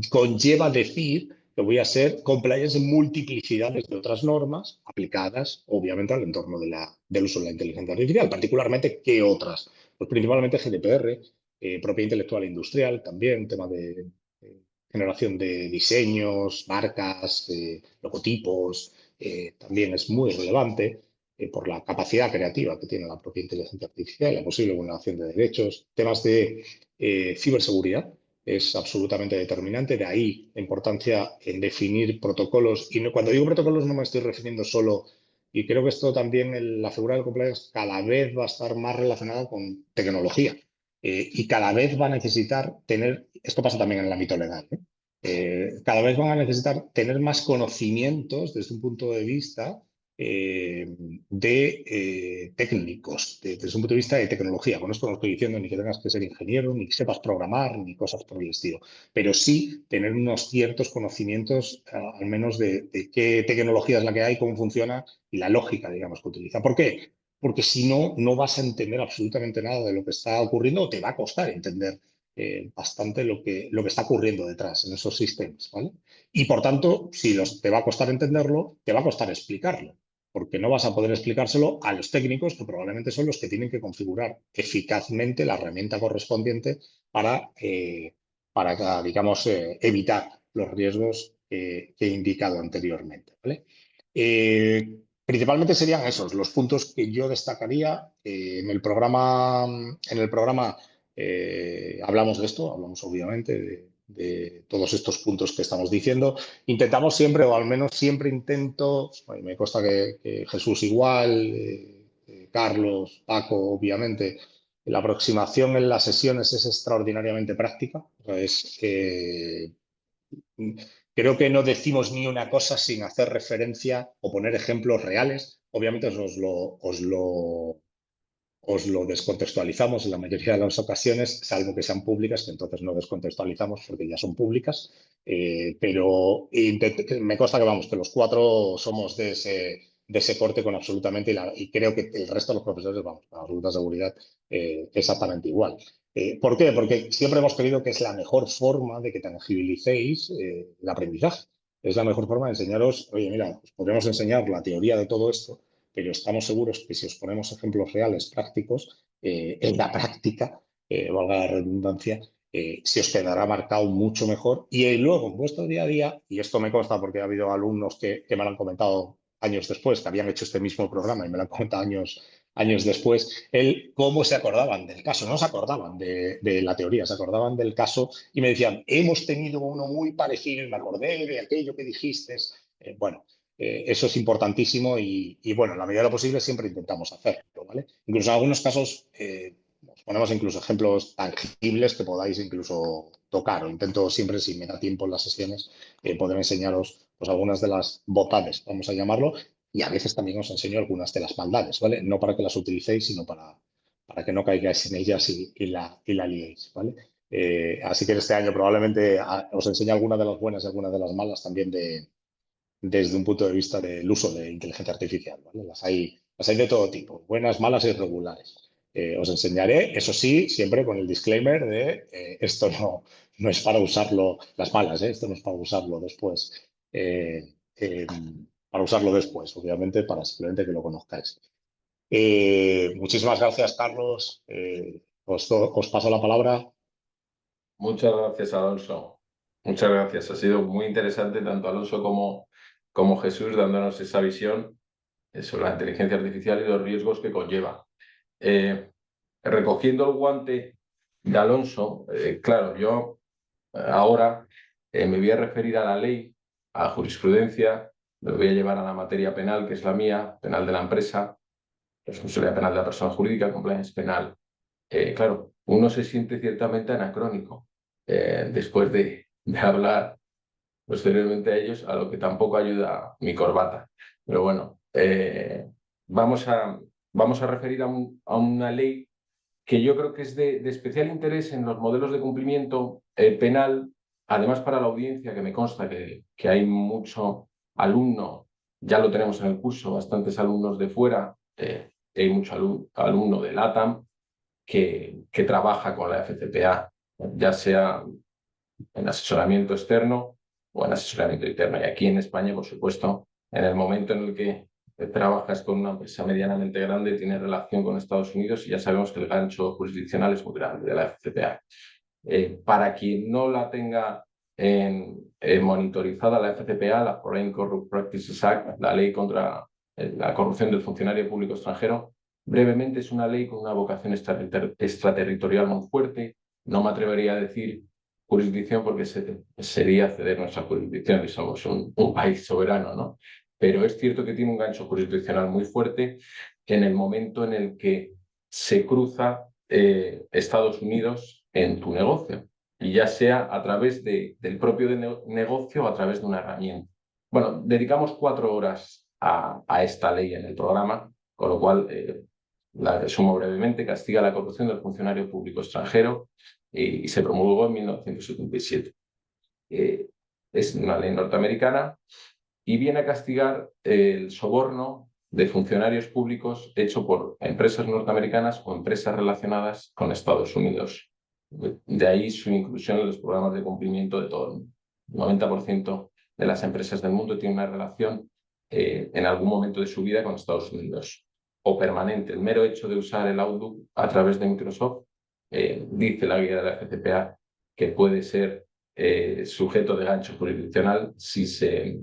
conlleva decir que voy a ser compliance en multiplicidades de otras normas aplicadas, obviamente, al entorno del uso de la inteligencia artificial. Particularmente, ¿qué otras? Pues principalmente GDPR, propiedad intelectual industrial, también, tema de generación de diseños, marcas, logotipos, también es muy relevante por la capacidad creativa que tiene la propia inteligencia artificial, la posible vulneración de derechos, temas de ciberseguridad es absolutamente determinante, de ahí la importancia en definir protocolos. Y cuando digo protocolos no me estoy refiriendo solo, y creo que esto también, la figura del compliance cada vez va a estar más relacionada con tecnología. Y cada vez va a necesitar esto pasa también en el ámbito legal, cada vez van a necesitar tener más conocimientos desde un punto de vista de técnicos, desde un punto de vista de tecnología. Con esto no estoy diciendo ni que tengas que ser ingeniero, ni que sepas programar, ni cosas por el estilo, pero sí tener unos ciertos conocimientos, al menos de qué tecnología es la que hay, cómo funciona y la lógica, digamos, que utiliza. ¿Por qué? Porque si no, no vas a entender absolutamente nada de lo que está ocurriendo o te va a costar entender bastante lo que está ocurriendo detrás en esos sistemas, ¿vale? Y por tanto, si te va a costar entenderlo, te va a costar explicarlo, porque no vas a poder explicárselo a los técnicos, que probablemente son los que tienen que configurar eficazmente la herramienta correspondiente para digamos, evitar los riesgos que he indicado anteriormente, ¿vale? Principalmente serían esos los puntos que yo destacaría en el programa. Hablamos de esto, hablamos obviamente de todos estos puntos que estamos diciendo. Intentamos siempre, o al menos siempre intento, me consta que Jesús igual, Carlos, Paco, obviamente, la aproximación en las sesiones es extraordinariamente práctica. Creo que no decimos ni una cosa sin hacer referencia o poner ejemplos reales. Obviamente os lo descontextualizamos en la mayoría de las ocasiones, salvo que sean públicas, que entonces no descontextualizamos porque ya son públicas. Pero me consta que que los cuatro somos de ese corte con absolutamente, y creo que el resto de los profesores, con absoluta seguridad, exactamente igual. ¿Por qué? Porque siempre hemos creído que es la mejor forma de que tangibilicéis el aprendizaje. Es la mejor forma de enseñaros, oye, mira, os podemos enseñar la teoría de todo esto, pero estamos seguros que si os ponemos ejemplos reales, prácticos, en la práctica, valga la redundancia, se os quedará marcado mucho mejor. Y luego, en vuestro día a día, y esto me consta porque ha habido alumnos que me lo han comentado años después, que habían hecho este mismo programa y me lo han comentado años después, cómo se acordaban del caso. No se acordaban de la teoría, se acordaban del caso y me decían, hemos tenido uno muy parecido y me acordé de aquello que dijiste. Bueno, eso es importantísimo y, bueno, en la medida de lo posible siempre intentamos hacerlo, ¿vale? Incluso en algunos casos os ponemos incluso ejemplos tangibles que podáis incluso tocar, o intento siempre, si me da tiempo en las sesiones, poder enseñaros pues, algunas de las bondades, vamos a llamarlo, y a veces también os enseño algunas de las maldades, ¿vale? No para que las utilicéis, sino para que no caigáis en ellas y la liéis, ¿vale? Así que este año probablemente os enseñe algunas de las buenas y algunas de las malas también desde un punto de vista del uso de inteligencia artificial, ¿vale? Las hay de todo tipo, buenas, malas y regulares. Os enseñaré, eso sí, siempre con el disclaimer de esto no es para usarlo, las malas, esto no es para usarlo después. Para usarlo después, obviamente, para simplemente que lo conozcáis. Muchísimas gracias, Carlos. Os paso la palabra. Muchas gracias, Alonso. Muchas gracias. Ha sido muy interesante tanto Alonso como Jesús dándonos esa visión sobre la inteligencia artificial y los riesgos que conlleva. Recogiendo el guante de Alonso, claro, yo ahora me voy a referir a la ley, a la jurisprudencia, me voy a llevar a la materia penal, que es la mía, penal de la empresa, responsabilidad penal de la persona jurídica, compliance penal. Claro, uno se siente ciertamente anacrónico después de hablar posteriormente a ellos, a lo que tampoco ayuda mi corbata. Pero bueno, vamos a referir a una ley que yo creo que es de especial interés en los modelos de cumplimiento penal además para la audiencia, que me consta que hay mucho alumno, ya lo tenemos en el curso, bastantes alumnos de fuera, hay mucho alumno de LATAM que trabaja con la FCPA, ya sea en asesoramiento externo o en asesoramiento interno. Y aquí en España, por supuesto, en el momento en el que trabajas con una empresa medianamente grande, tienes relación con Estados Unidos y ya sabemos que el gancho jurisdiccional es muy grande de la FCPA. Para quien no la tenga monitorizada, la FCPA, la Foreign Corrupt Practices Act, la ley contra la corrupción del funcionario público extranjero, brevemente es una ley con una vocación extraterritorial muy fuerte. No me atrevería a decir jurisdicción porque sería ceder nuestra jurisdicción y somos un país soberano, ¿no? Pero es cierto que tiene un gancho jurisdiccional muy fuerte en el momento en el que se cruza Estados Unidos en tu negocio, y ya sea a través del propio negocio o a través de una herramienta. Bueno, dedicamos 4 horas a esta ley en el programa, con lo cual la resumo brevemente. Castiga la corrupción del funcionario público extranjero y se promulgó en 1977. Es una ley norteamericana y viene a castigar el soborno de funcionarios públicos hecho por empresas norteamericanas o empresas relacionadas con Estados Unidos. De ahí su inclusión en los programas de cumplimiento de todo el mundo. El 90% de las empresas del mundo tienen una relación en algún momento de su vida con Estados Unidos, o permanente. El mero hecho de usar el Outlook a través de Microsoft, dice la guía de la FCPA, que puede ser sujeto de gancho jurisdiccional si se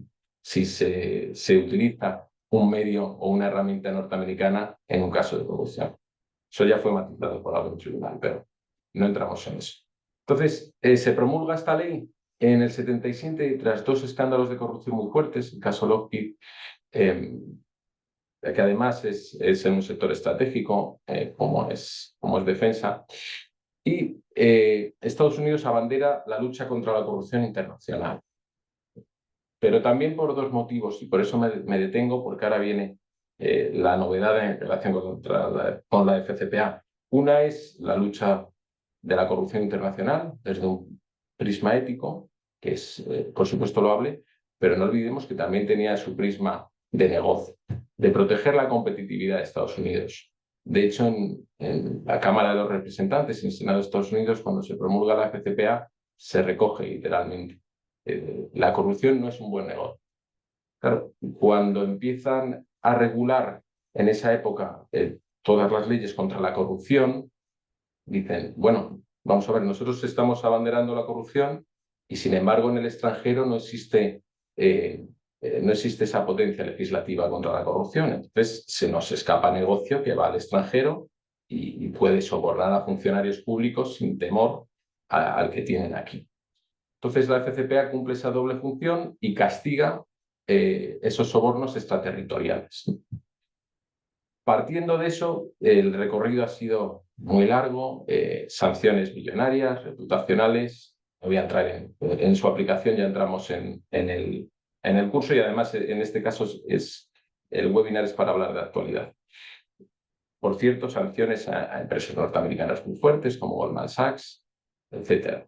utiliza un medio o una herramienta norteamericana en un caso de corrupción. Eso ya fue matizado por algún tribunal, pero no entramos en eso. Entonces, se promulga esta ley en el 77 tras 2 escándalos de corrupción muy fuertes, el caso Lockheed, que además es en un sector estratégico, como es defensa, y Estados Unidos abandera la lucha contra la corrupción internacional. Pero también por 2 motivos, y por eso me detengo, porque ahora viene la novedad en relación con la FCPA. Una es la lucha de la corrupción internacional desde un prisma ético, que es, por supuesto, loable, pero no olvidemos que también tenía su prisma de negocio, de proteger la competitividad de Estados Unidos. De hecho, en la Cámara de los Representantes y en el Senado de Estados Unidos, cuando se promulga la FCPA, se recoge literalmente: la corrupción no es un buen negocio. Claro, cuando empiezan a regular en esa época todas las leyes contra la corrupción, dicen, bueno, vamos a ver, nosotros estamos abanderando la corrupción y sin embargo en el extranjero no existe esa potencia legislativa contra la corrupción. Entonces se nos escapa negocio que va al extranjero y puede sobornar a funcionarios públicos sin temor al que tienen aquí. Entonces la FCPA cumple esa doble función y castiga esos sobornos extraterritoriales. Partiendo de eso, el recorrido ha sido muy largo, sanciones millonarias, reputacionales. No voy a entrar en su aplicación, ya entramos en el curso, y además en este caso el webinar es para hablar de actualidad. Por cierto, sanciones a empresas norteamericanas muy fuertes como Goldman Sachs, etc.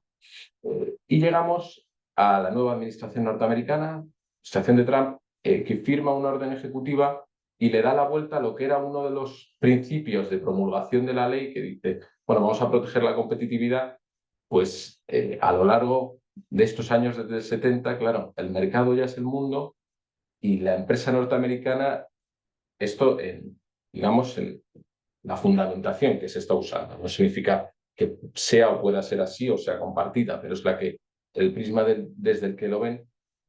Y llegamos a la nueva administración norteamericana, administración de Trump, que firma una orden ejecutiva y le da la vuelta a lo que era uno de los principios de promulgación de la ley, que dice, bueno, vamos a proteger la competitividad. Pues a lo largo de estos años, desde el 70, claro, el mercado ya es el mundo y la empresa norteamericana, esto, digamos, en la fundamentación que se está usando, no significa que sea o pueda ser así o sea compartida, pero es la que el prisma desde el que lo ven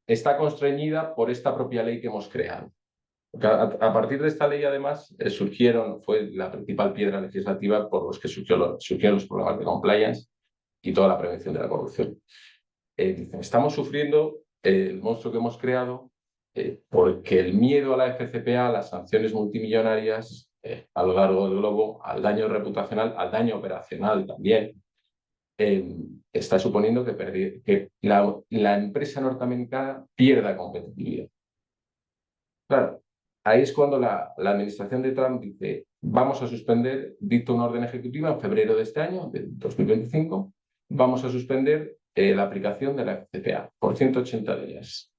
está constreñida por esta propia ley que hemos creado. A partir de esta ley, además, fue la principal piedra legislativa por los que surgieron los problemas de compliance y toda la prevención de la corrupción. Dicen, estamos sufriendo el monstruo que hemos creado porque el miedo a la FCPA, a las sanciones multimillonarias a lo largo del globo, al daño reputacional, al daño operacional también, está suponiendo que la empresa norteamericana pierda competitividad. Claro, ahí es cuando la administración de Trump dice, vamos a suspender, dicta una orden ejecutiva en febrero de este año, de 2025, vamos a suspender la aplicación de la FCPA por 180 días.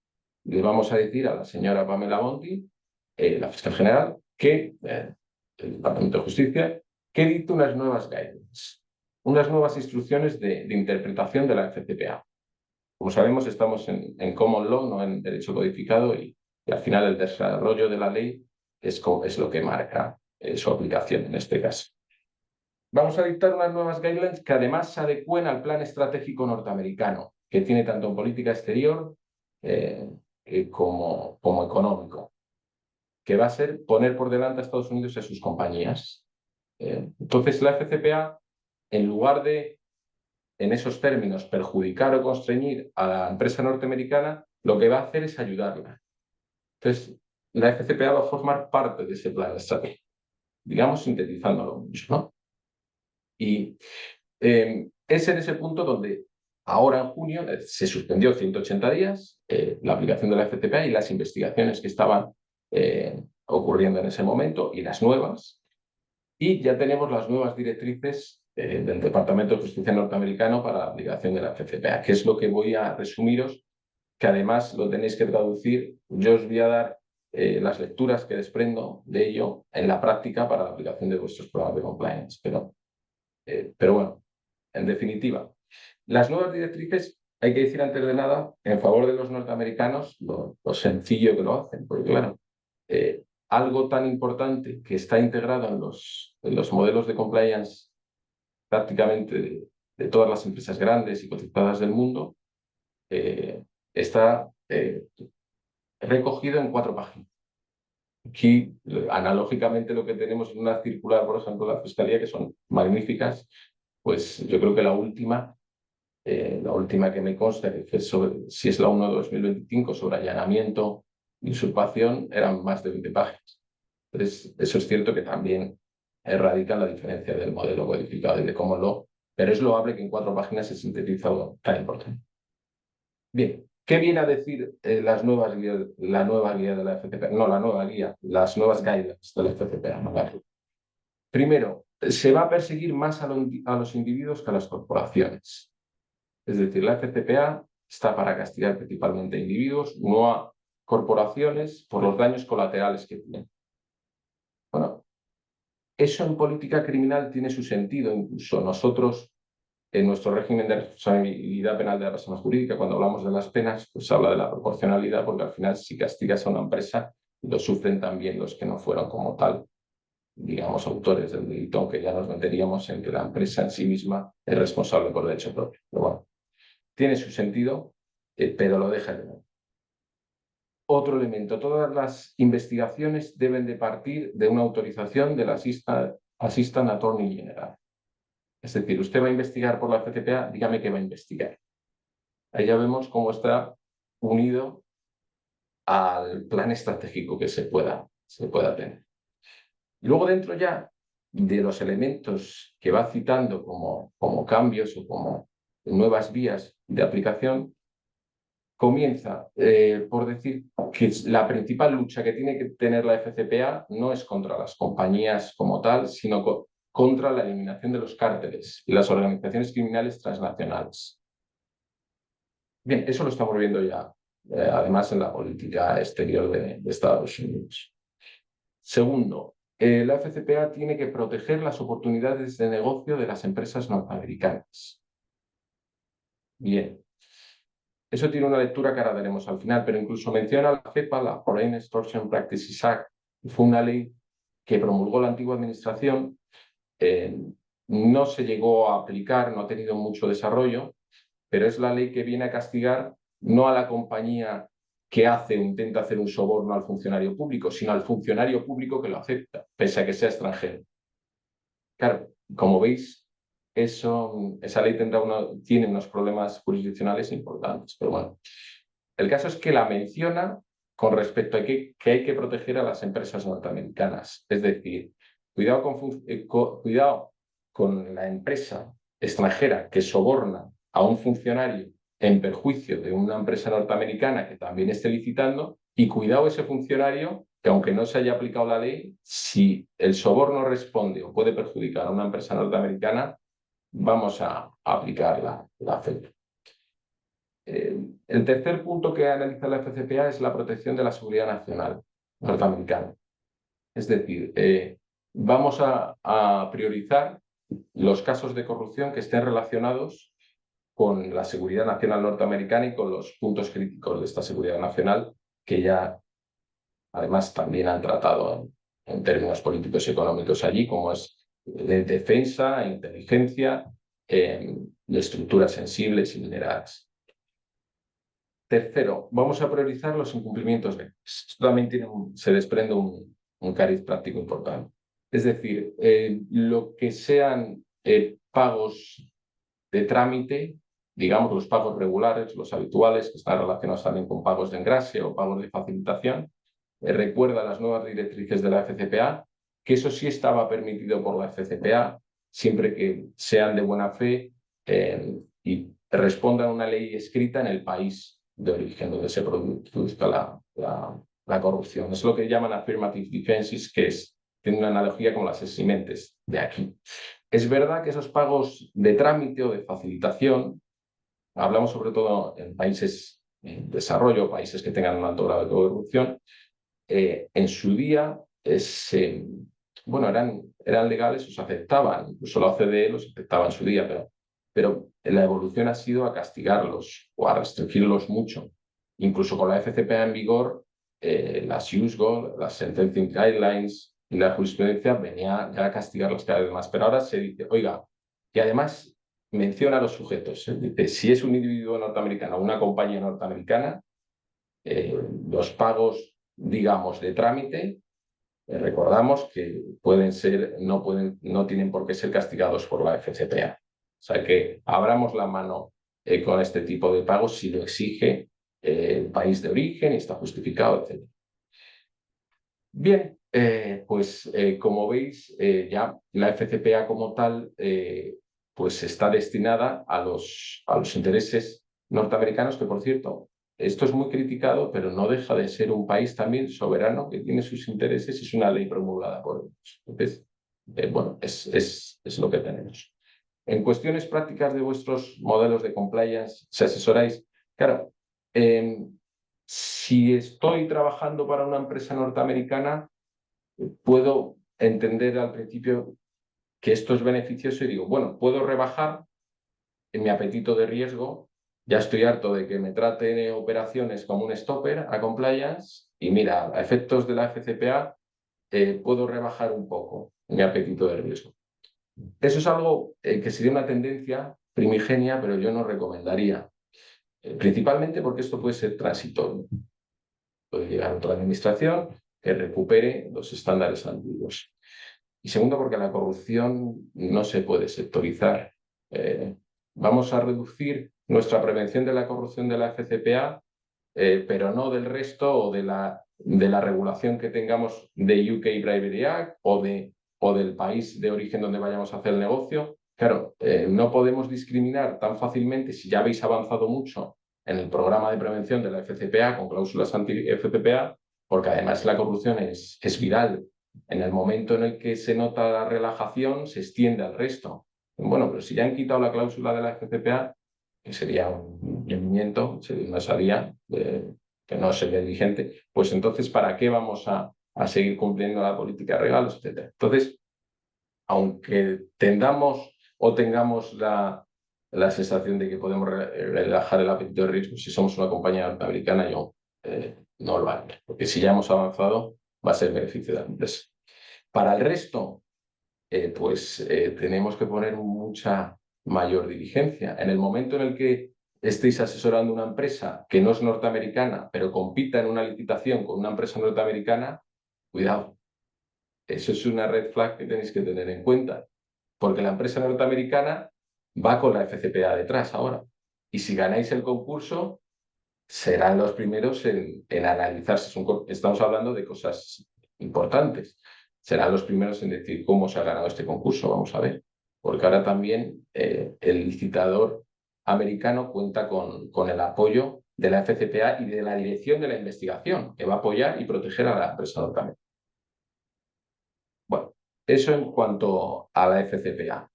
Le vamos a decir a la señora Pamela Bondi, la fiscal general, que el Departamento de Justicia, que dicte unas nuevas guidelines, unas nuevas instrucciones de interpretación de la FCPA. Como sabemos, estamos en common law, no en derecho codificado, y al final el desarrollo de la ley es lo que marca su aplicación en este caso. Vamos a dictar unas nuevas guidelines que además se adecúen al plan estratégico norteamericano, que tiene tanto en política exterior como económico, que va a ser poner por delante a Estados Unidos y a sus compañías. Entonces, la FCPA, en lugar de, en esos términos, perjudicar o constreñir a la empresa norteamericana, lo que va a hacer es ayudarla. Entonces, la FCPA va a formar parte de ese plan estratégico, digamos, sintetizándolo mucho, ¿no? Y es en ese punto donde ahora en junio se suspendió 180 días la aplicación de la FCPA y las investigaciones que estaban ocurriendo en ese momento y las nuevas. Y ya tenemos las nuevas directrices del Departamento de Justicia norteamericano para la aplicación de la FCPA, que es lo que voy a resumiros, que además lo tenéis que traducir. Yo os voy a dar las lecturas que desprendo de ello en la práctica para la aplicación de vuestros programas de compliance. Pero bueno, en definitiva, las nuevas directrices, hay que decir antes de nada, en favor de los norteamericanos, lo sencillo que lo hacen, porque claro, algo tan importante que está integrado en los modelos de compliance prácticamente de todas las empresas grandes y cotizadas del mundo, está recogido en 4 páginas. Aquí, analógicamente, lo que tenemos es una circular, por ejemplo, de la Fiscalía, que son magníficas. Pues yo creo que la última que me consta, que es si es la 1 de 2025, sobre allanamiento y usurpación, eran más de 20 páginas. Entonces, eso es cierto que también radica la diferencia del modelo codificado y de cómo pero es loable que en 4 páginas se sintetiza algo tan importante. Bien, ¿qué viene a decir la nueva guía de la FCPA? No, la nueva guía, las nuevas guidelines de la FCPA. ¿No? Primero, se va a perseguir más a los individuos que a las corporaciones. Es decir, la FCPA está para castigar principalmente a individuos, no a corporaciones, por los daños colaterales que tienen. Bueno, eso en política criminal tiene su sentido. Incluso nosotros, en nuestro régimen de responsabilidad penal de la persona jurídica, cuando hablamos de las penas, pues habla de la proporcionalidad, porque al final, si castigas a una empresa, lo sufren también los que no fueron como tal, digamos, autores del delito, aunque ya nos meteríamos en que la empresa en sí misma es responsable por derecho propio. Pero bueno, tiene su sentido, pero lo deja de ver. Otro elemento, todas las investigaciones deben de partir de una autorización del Assistant Attorney General. Es decir, usted va a investigar por la FCPA, dígame qué va a investigar. Ahí ya vemos cómo está unido al plan estratégico que se pueda tener. Y luego dentro ya de los elementos que va citando como cambios o como nuevas vías de aplicación, comienza por decir que la principal lucha que tiene que tener la FCPA no es contra las compañías como tal, sino contra la eliminación de los cárteles y las organizaciones criminales transnacionales. Bien, eso lo estamos viendo ya, además en la política exterior de Estados Unidos. Segundo, la FCPA tiene que proteger las oportunidades de negocio de las empresas norteamericanas. Bien, eso tiene una lectura que ahora daremos al final, pero incluso menciona la FEPA, la Foreign Extortion Practices Act, que fue una ley que promulgó la antigua administración, no se llegó a aplicar, no ha tenido mucho desarrollo, pero es la ley que viene a castigar no a la compañía que intenta hacer un soborno al funcionario público, sino al funcionario público que lo acepta, pese a que sea extranjero. Claro, como veis, esa ley tiene unos problemas jurisdiccionales importantes, pero bueno. El caso es que la menciona con respecto a que hay que proteger a las empresas norteamericanas. Es decir, cuidado con la empresa extranjera que soborna a un funcionario en perjuicio de una empresa norteamericana que también esté licitando, y cuidado ese funcionario que, aunque no se haya aplicado la ley, si el soborno responde o puede perjudicar a una empresa norteamericana, vamos a aplicar la FEPA. El tercer punto que analiza la FCPA es la protección de la seguridad nacional norteamericana. Es decir, vamos a priorizar los casos de corrupción que estén relacionados con la seguridad nacional norteamericana y con los puntos críticos de esta seguridad nacional que ya además también han tratado en términos políticos y económicos allí, como es de defensa, inteligencia, de estructuras sensibles y mineradas. Tercero, vamos a priorizar los incumplimientos legales. Esto también se desprende un cariz práctico importante. Es decir, lo que sean pagos de trámite, digamos los pagos regulares, los habituales, que están relacionados también con pagos de engrase o pagos de facilitación, recuerda las nuevas directrices de la FCPA, que eso sí estaba permitido por la FCPA, siempre que sean de buena fe y respondan a una ley escrita en el país de origen donde se produzca la corrupción. Es lo que llaman affirmative defenses, que tiene una analogía con las eximentes de aquí. Es verdad que esos pagos de trámite o de facilitación, hablamos sobre todo en países en desarrollo, países que tengan un alto grado de corrupción, en su día bueno, eran legales o se aceptaban, incluso la OCDE los aceptaba en su día, pero la evolución ha sido a castigarlos o a restringirlos mucho. Incluso con la FCPA en vigor, las USGO, las Sentencing Guidelines y la jurisprudencia venía ya a castigarlos cada vez más. Pero ahora se dice, oiga, y además menciona a los sujetos. Dice, si es un individuo norteamericano o una compañía norteamericana, los pagos, digamos, de trámite, recordamos que no tienen por qué ser castigados por la FCPA. O sea que abramos la mano con este tipo de pagos si lo exige el país de origen y está justificado, etc. Bien, pues como veis, ya la FCPA como tal pues está destinada a los intereses norteamericanos, que por cierto, esto es muy criticado, pero no deja de ser un país también soberano que tiene sus intereses y es una ley promulgada por ellos. Entonces, bueno, es lo que tenemos. En cuestiones prácticas de vuestros modelos de compliance, si asesoráis, claro, si estoy trabajando para una empresa norteamericana, puedo entender al principio que esto es beneficioso y digo, bueno, puedo rebajar en mi apetito de riesgo. Ya estoy harto de que me traten operaciones como un stopper a compliance y mira, a efectos de la FCPA puedo rebajar un poco mi apetito de riesgo. Eso es algo que sería una tendencia primigenia, pero yo no recomendaría. Principalmente porque esto puede ser transitorio. Puede llegar otra administración que recupere los estándares antiguos. Y segundo, porque la corrupción no se puede sectorizar. Vamos a reducir nuestra prevención de la corrupción de la FCPA, pero no del resto o de la regulación que tengamos de UK Bribery Act o del país de origen donde vayamos a hacer el negocio. Claro, no podemos discriminar tan fácilmente si ya habéis avanzado mucho en el programa de prevención de la FCPA con cláusulas anti-FCPA, porque además la corrupción es viral. En el momento en el que se nota la relajación, se extiende al resto. Bueno, pero si ya han quitado la cláusula de la FCPA, que sería un movimiento, sería una salida que no sería vigente, pues entonces, ¿para qué vamos a seguir cumpliendo la política de regalos, etcétera? Entonces, aunque tengamos la sensación de que podemos relajar el apetito de riesgo si somos una compañía norteamericana, yo no lo haré, porque si ya hemos avanzado, va a ser beneficio de la empresa. Para el resto, tenemos que poner mucha mayor diligencia. En el momento en el que estéis asesorando una empresa que no es norteamericana, pero compita en una licitación con una empresa norteamericana, cuidado. Eso es una red flag que tenéis que tener en cuenta, porque la empresa norteamericana va con la FCPA detrás ahora. Y si ganáis el concurso, serán los primeros en analizarse. Estamos hablando de cosas importantes. Serán los primeros en decir cómo se ha ganado este concurso, vamos a ver. Porque ahora también el licitador americano cuenta con el apoyo de la FCPA y de la dirección de la investigación, que va a apoyar y proteger a la empresa norteamericana. Bueno, eso en cuanto a la FCPA.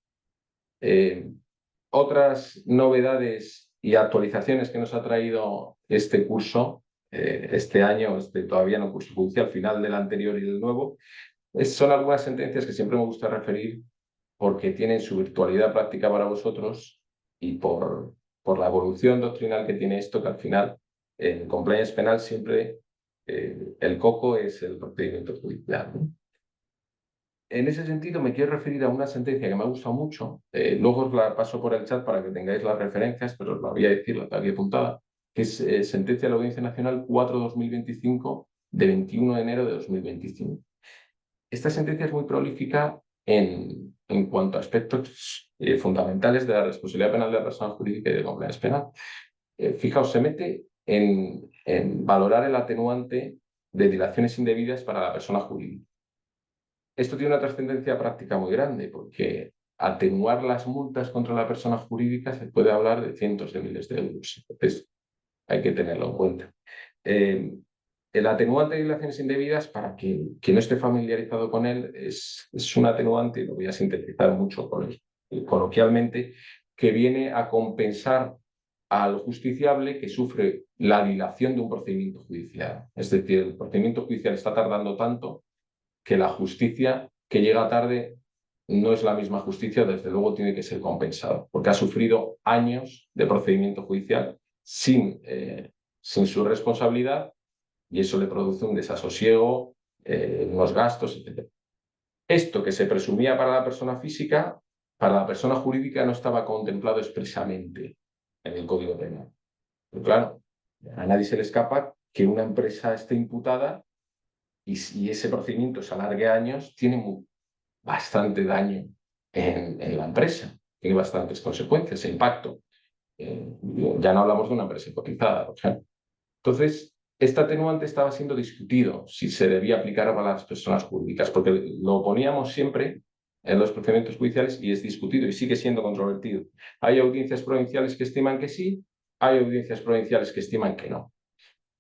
Otras novedades y actualizaciones que nos ha traído este curso, este año, todavía no curso judicial, final del anterior y del nuevo, son algunas sentencias que siempre me gusta referir porque tienen su virtualidad práctica para vosotros y por la evolución doctrinal que tiene esto, que al final en compliance penal siempre el coco es el procedimiento judicial, ¿no? En ese sentido, me quiero referir a una sentencia que me ha gustado mucho. Luego os la paso por el chat para que tengáis las referencias, pero os la voy a decir, la tengo aquí apuntada, que es sentencia de la Audiencia Nacional 4/2025 de 21 de enero de 2025. Esta sentencia es muy prolífica en cuanto a aspectos fundamentales de la responsabilidad penal de la persona jurídica y de compliance penal. Fijaos, se mete en valorar el atenuante de dilaciones indebidas para la persona jurídica. Esto tiene una trascendencia práctica muy grande porque atenuar las multas contra la persona jurídica se puede hablar de cientos de miles de euros. Entonces, hay que tenerlo en cuenta. El atenuante de dilaciones indebidas, para quien no esté familiarizado con él, es un atenuante, y lo voy a sintetizar mucho coloquialmente, que viene a compensar al justiciable que sufre la dilación de un procedimiento judicial. Es decir, el procedimiento judicial está tardando tanto que la justicia que llega tarde no es la misma justicia, desde luego tiene que ser compensado, porque ha sufrido años de procedimiento judicial sin su responsabilidad y eso le produce un desasosiego, unos gastos, etc. Esto que se presumía para la persona física, para la persona jurídica no estaba contemplado expresamente en el Código Penal. Pero claro, a nadie se le escapa que una empresa esté imputada y si ese procedimiento se alargue años, tiene bastante daño en la empresa, tiene bastantes consecuencias e impacto. Ya no hablamos de una empresa hipotizada, por ejemplo. Entonces, este atenuante estaba siendo discutido si se debía aplicar para las personas jurídicas, porque lo poníamos siempre en los procedimientos judiciales y es discutido y sigue siendo controvertido. Hay audiencias provinciales que estiman que sí, hay audiencias provinciales que estiman que no.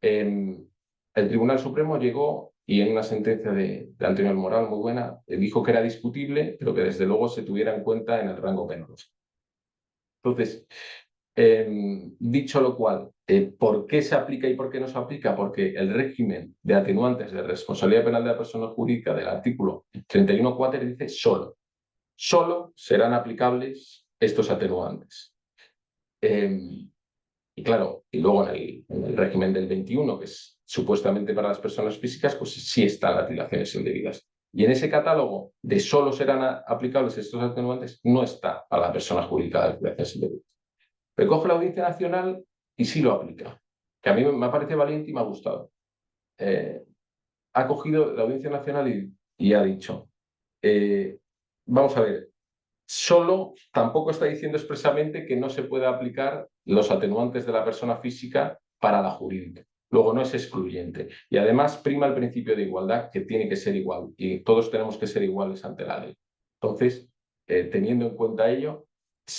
El Tribunal Supremo llegó y en una sentencia de Antonio Moral muy buena dijo que era discutible, pero que desde luego se tuviera en cuenta en el rango penaloso. Entonces, dicho lo cual, ¿por qué se aplica y por qué no se aplica? Porque el régimen de atenuantes de responsabilidad penal de la persona jurídica del artículo 31.4 dice solo serán aplicables estos atenuantes. Y claro, y luego en el régimen del 21, que es supuestamente para las personas físicas, pues sí están las dilaciones indebidas. Y en ese catálogo de solo serán aplicables estos atenuantes no está a la persona jurídica las dilaciones indebidas. Recoge la Audiencia Nacional y sí lo aplica, que a mí me parece valiente y me ha gustado. Ha cogido la Audiencia Nacional y ha dicho, vamos a ver, tampoco está diciendo expresamente que no se puede aplicar los atenuantes de la persona física para la jurídica. Luego no es excluyente. Y además prima el principio de igualdad, que tiene que ser igual. Y todos tenemos que ser iguales ante la ley. Entonces, teniendo en cuenta ello,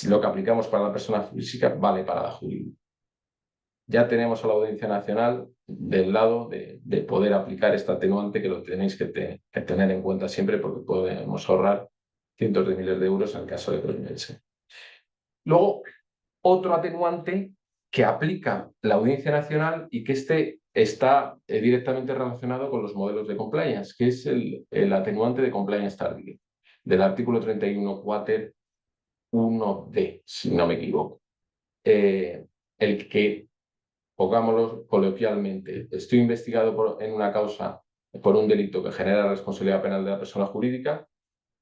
lo que aplicamos para la persona física vale para la jurídica. Ya tenemos a la Audiencia Nacional del lado de poder aplicar este atenuante, que lo tenéis que tener en cuenta siempre porque podemos ahorrar cientos de miles de euros en el caso de prohibición. Luego, otro atenuante que aplica la Audiencia Nacional y que está directamente relacionado con los modelos de compliance, que es el atenuante de compliance tardío, del artículo 31 quater 1d, si no me equivoco. El que, pongámoslo coloquialmente, estoy investigado en una causa por un delito que genera responsabilidad penal de la persona jurídica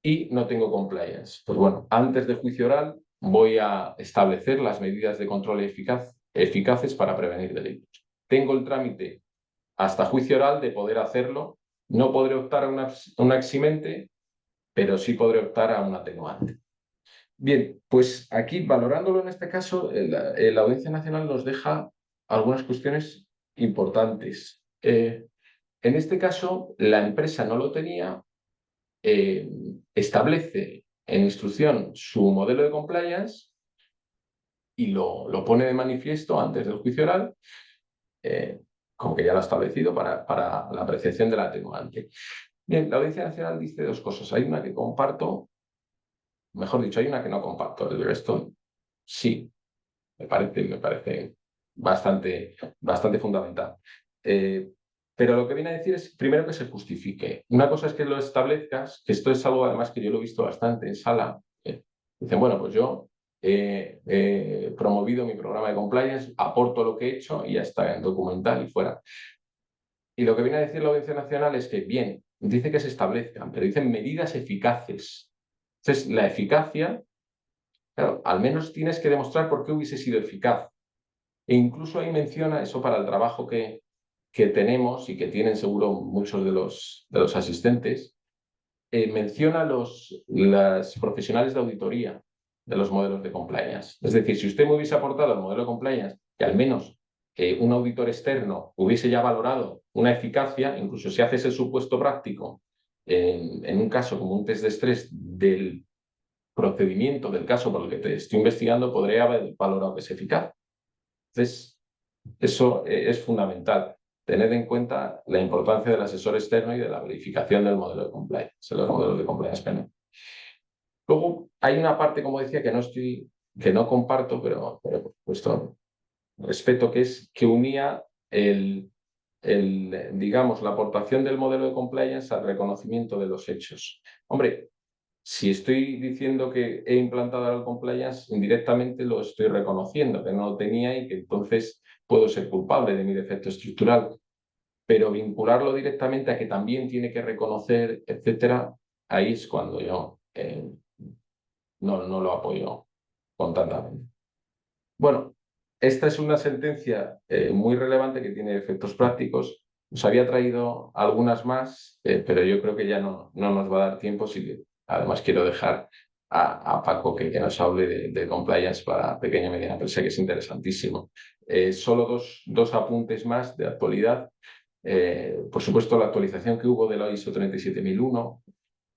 y no tengo compliance. Pues bueno, antes del juicio oral voy a establecer las medidas de control eficaces para prevenir delitos. Tengo el trámite hasta juicio oral de poder hacerlo. No podré optar a una eximente, pero sí podré optar a un atenuante. Bien, pues aquí, valorándolo en este caso, la Audiencia Nacional nos deja algunas cuestiones importantes. En este caso, la empresa no lo tenía, establece en instrucción su modelo de compliance y lo pone de manifiesto antes del juicio oral, como que ya lo ha establecido para la apreciación del atenuante. Bien, la Audiencia Nacional dice dos cosas. Hay una que comparto, mejor dicho, hay una que no comparto, el resto sí. me parece bastante fundamental. Pero lo que viene a decir es, primero, que se justifique. Una cosa es que lo establezcas, que esto es algo además que yo lo he visto bastante en sala. Dicen, bueno, pues yo he promovido mi programa de compliance, aporto lo que he hecho y ya está en documental y fuera. Y lo que viene a decir la Audiencia Nacional es que, bien, dice que se establezcan, pero dicen medidas eficaces. Entonces, la eficacia, claro, al menos tienes que demostrar por qué hubiese sido eficaz. E incluso ahí menciona eso para el trabajo que tenemos y que tienen seguro muchos de los asistentes, menciona los profesionales de auditoría de los modelos de compliance. Es decir, si usted me hubiese aportado el modelo de compliance que al menos un auditor externo hubiese ya valorado una eficacia, incluso si haces el supuesto práctico en un caso como un test de estrés del procedimiento del caso por el que te estoy investigando, podría haber valorado que es eficaz. Entonces, eso es fundamental. Tener en cuenta la importancia del asesor externo y de la verificación del modelo de compliance, de los modelos de compliance penal. Luego, hay una parte, como decía, que no comparto, pero por supuesto respeto, que es que unía digamos, la aportación del modelo de compliance al reconocimiento de los hechos. Hombre, si estoy diciendo que he implantado el compliance, indirectamente lo estoy reconociendo, que no lo tenía y que entonces puedo ser culpable de mi defecto estructural. Pero vincularlo directamente a que también tiene que reconocer, etcétera, ahí es cuando yo no lo apoyo con tanta mente. Bueno, esta es una sentencia muy relevante que tiene efectos prácticos. Os había traído algunas más, pero yo creo que ya no nos va a dar tiempo. Además, quiero dejar a Paco que nos hable de compliance para pequeña y mediana empresa, que es interesantísimo. Solo dos apuntes más de actualidad. Por supuesto, la actualización que hubo de la ISO 37001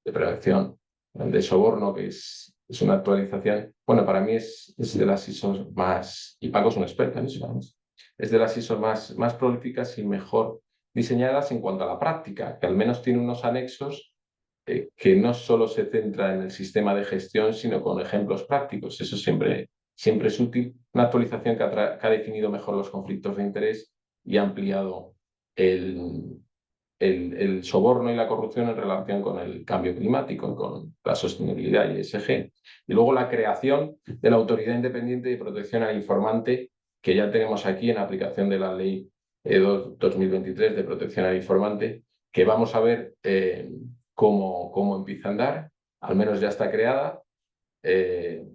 de prevención de soborno, que es una actualización, bueno, para mí es de las ISO más, y Paco es un experto en eso, es de las ISO más prolíficas y mejor diseñadas en cuanto a la práctica, que al menos tiene unos anexos que no solo se centra en el sistema de gestión, sino con ejemplos prácticos. Eso siempre es útil. Una actualización que ha definido mejor los conflictos de interés y ha ampliado el soborno y la corrupción en relación con el cambio climático, con la sostenibilidad y ESG. Y luego la creación de la Autoridad Independiente de Protección al Informante, que ya tenemos aquí en aplicación de la Ley 2023 de Protección al Informante, que vamos a ver cómo empieza a andar. Al menos ya está creada,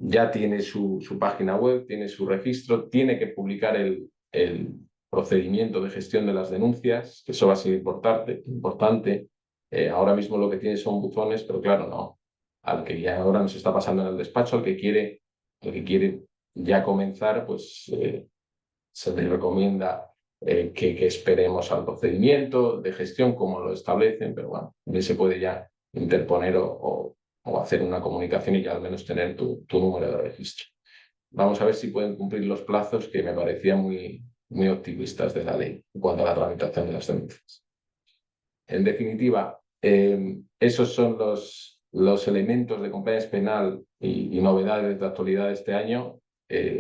ya tiene su página web, tiene su registro, tiene que publicar el procedimiento de gestión de las denuncias, que eso va a ser importante. Ahora mismo lo que tiene son buzones, pero claro, no. Al que ya ahora nos está pasando en el despacho, al que quiere ya comenzar, pues se le recomienda que esperemos al procedimiento de gestión como lo establecen, pero bueno, también se puede ya interponer o hacer una comunicación y ya al menos tener tu número de registro. Vamos a ver si pueden cumplir los plazos que me parecían muy optimistas de la ley en cuanto a la tramitación de las denuncias. En definitiva, esos son los elementos de compliance penal y novedades de actualidad de este año.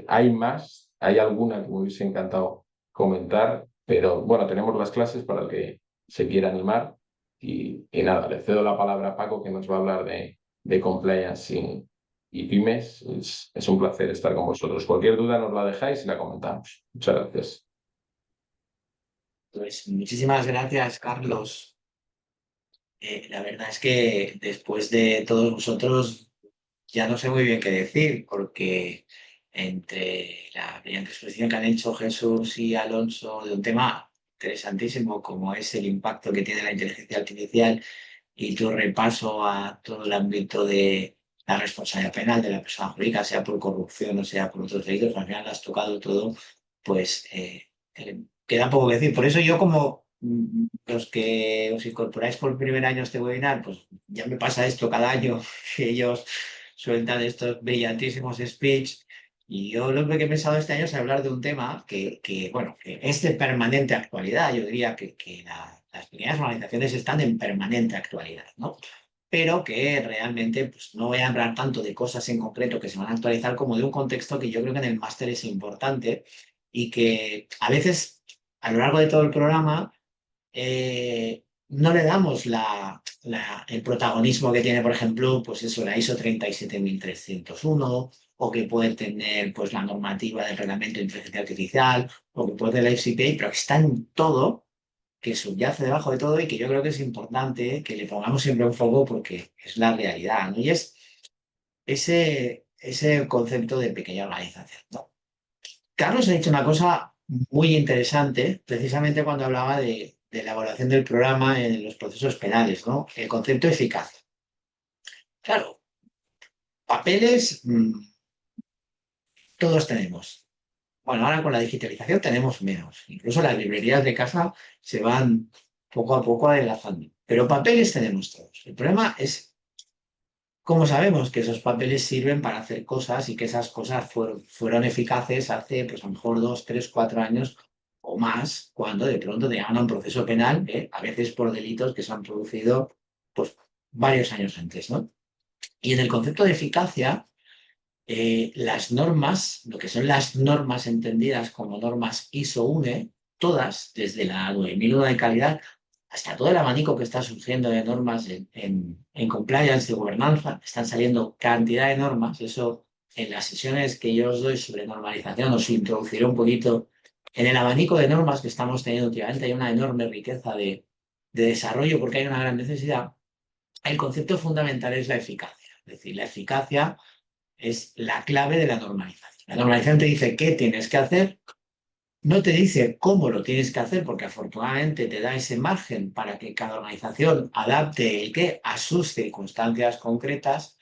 Hay más, hay alguna que me hubiese encantado comentar, pero bueno, tenemos las clases para el que se quiera animar y nada, le cedo la palabra a Paco, que nos va a hablar de compliance y pymes. Es un placer estar con vosotros. Cualquier duda nos la dejáis y la comentamos. Muchas gracias. Pues muchísimas gracias, Carlos. La verdad es que después de todos vosotros ya no sé muy bien qué decir, porque entre la brillante exposición que han hecho Jesús y Alonso de un tema interesantísimo como es el impacto que tiene la inteligencia artificial y tu repaso a todo el ámbito de la responsabilidad penal de la persona jurídica, sea por corrupción o sea por otros delitos, al final has tocado todo, pues queda poco que decir. Por eso yo, como los que os incorporáis por primer año a este webinar, pues ya me pasa esto cada año, que ellos sueltan estos brillantísimos speech. Y yo lo que he pensado este año es hablar de un tema bueno, que es de permanente actualidad. Yo diría que las pequeñas organizaciones están en permanente actualidad, ¿no? pero que realmente pues, no voy a hablar tanto de cosas en concreto que se van a actualizar como de un contexto que yo creo que en el máster es importante y que a veces a lo largo de todo el programa no le damos el protagonismo que tiene, por ejemplo, pues eso, la ISO 37301 o que puede tener pues, la normativa del reglamento de inteligencia artificial o que puede tener la FCPA, pero que está en todo, que subyace debajo de todo y que yo creo que es importante que le pongamos siempre un foco porque es la realidad, ¿no? Y es ese concepto de pequeña organización, ¿no? Carlos ha dicho una cosa muy interesante, precisamente cuando hablaba de la evaluación del programa en los procesos penales, ¿no? El concepto de eficacia. Claro, papeles todos tenemos. Bueno, ahora con la digitalización tenemos menos. Incluso las librerías de casa se van poco a poco adelgazando. Pero papeles tenemos todos. El problema es cómo sabemos que esos papeles sirven para hacer cosas y que esas cosas fueron eficaces hace, pues a lo mejor 2, 3, 4 años o más, cuando de pronto te llaman a un proceso penal, a veces por delitos que se han producido pues, varios años antes, ¿no? Y en el concepto de eficacia, las normas, lo que son las normas entendidas como normas ISO-UNE, todas, desde la 9001 de calidad hasta todo el abanico que está surgiendo de normas en compliance, de gobernanza, están saliendo cantidad de normas. Eso en las sesiones que yo os doy sobre normalización os introduciré un poquito en el abanico de normas que estamos teniendo últimamente. Hay una enorme riqueza de desarrollo porque hay una gran necesidad. El concepto fundamental es la eficacia. Es decir, la eficacia es la clave de la normalización. La normalización te dice qué tienes que hacer, no te dice cómo lo tienes que hacer, porque afortunadamente te da ese margen para que cada organización adapte el qué a sus circunstancias concretas,